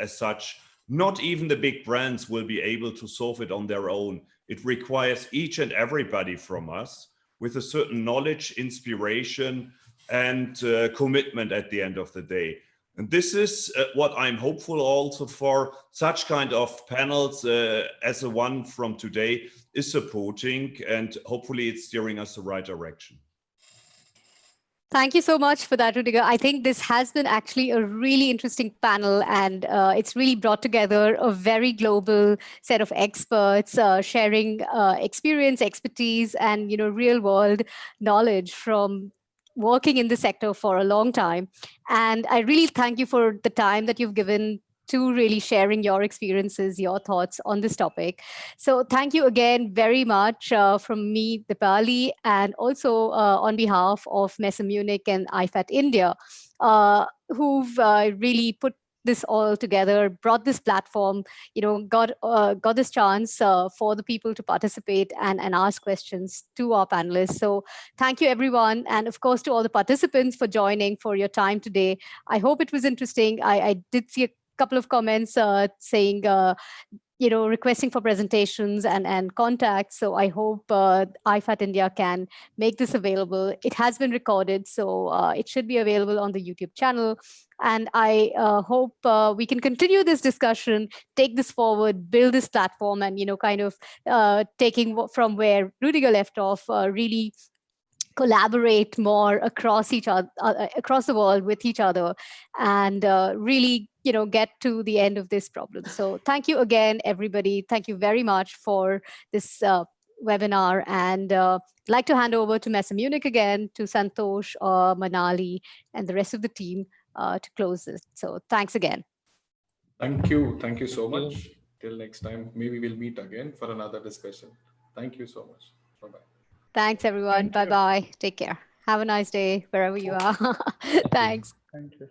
such, not even the big brands will be able to solve it on their own. It requires each and everybody from us with a certain knowledge, inspiration, and commitment at the end of the day. And this is what I'm hopeful also for such kind of panels as the one from today is supporting, and hopefully it's steering us the right direction. Thank you so much for that, Rudiger. I think this has been actually a really interesting panel, and it's really brought together a very global set of experts sharing experience, expertise, and real world knowledge from working in the sector for a long time. And I really thank you for the time that you've given to really sharing your experiences, your thoughts on this topic. So thank you again very much from me, Dipali, and also on behalf of MESA Munich and IFAT India, who've really put this all together, brought this platform, got this chance for the people to participate and ask questions to our panelists. So thank you, everyone. And of course, to all the participants for joining, for your time today. I hope it was interesting. I did see a couple of comments saying, requesting for presentations and contacts. So I hope IFAT India can make this available. It has been recorded, so it should be available on the YouTube channel. And I hope we can continue this discussion, take this forward, build this platform, and kind of taking from where Rudiger left off, really collaborate more across each other, across the world with each other, and really get to the end of this problem. So thank you again, everybody. Thank you very much for this webinar, and I'd like to hand over to MESA Munich again, to Santosh, Manali, and the rest of the team to close this. So thanks again. Thank you so much. Till next time, maybe we'll meet again for another discussion. Thank you so much. Bye-bye. Thanks, everyone. Bye-bye. Take care. Have a nice day wherever you are. Thanks. Thank you.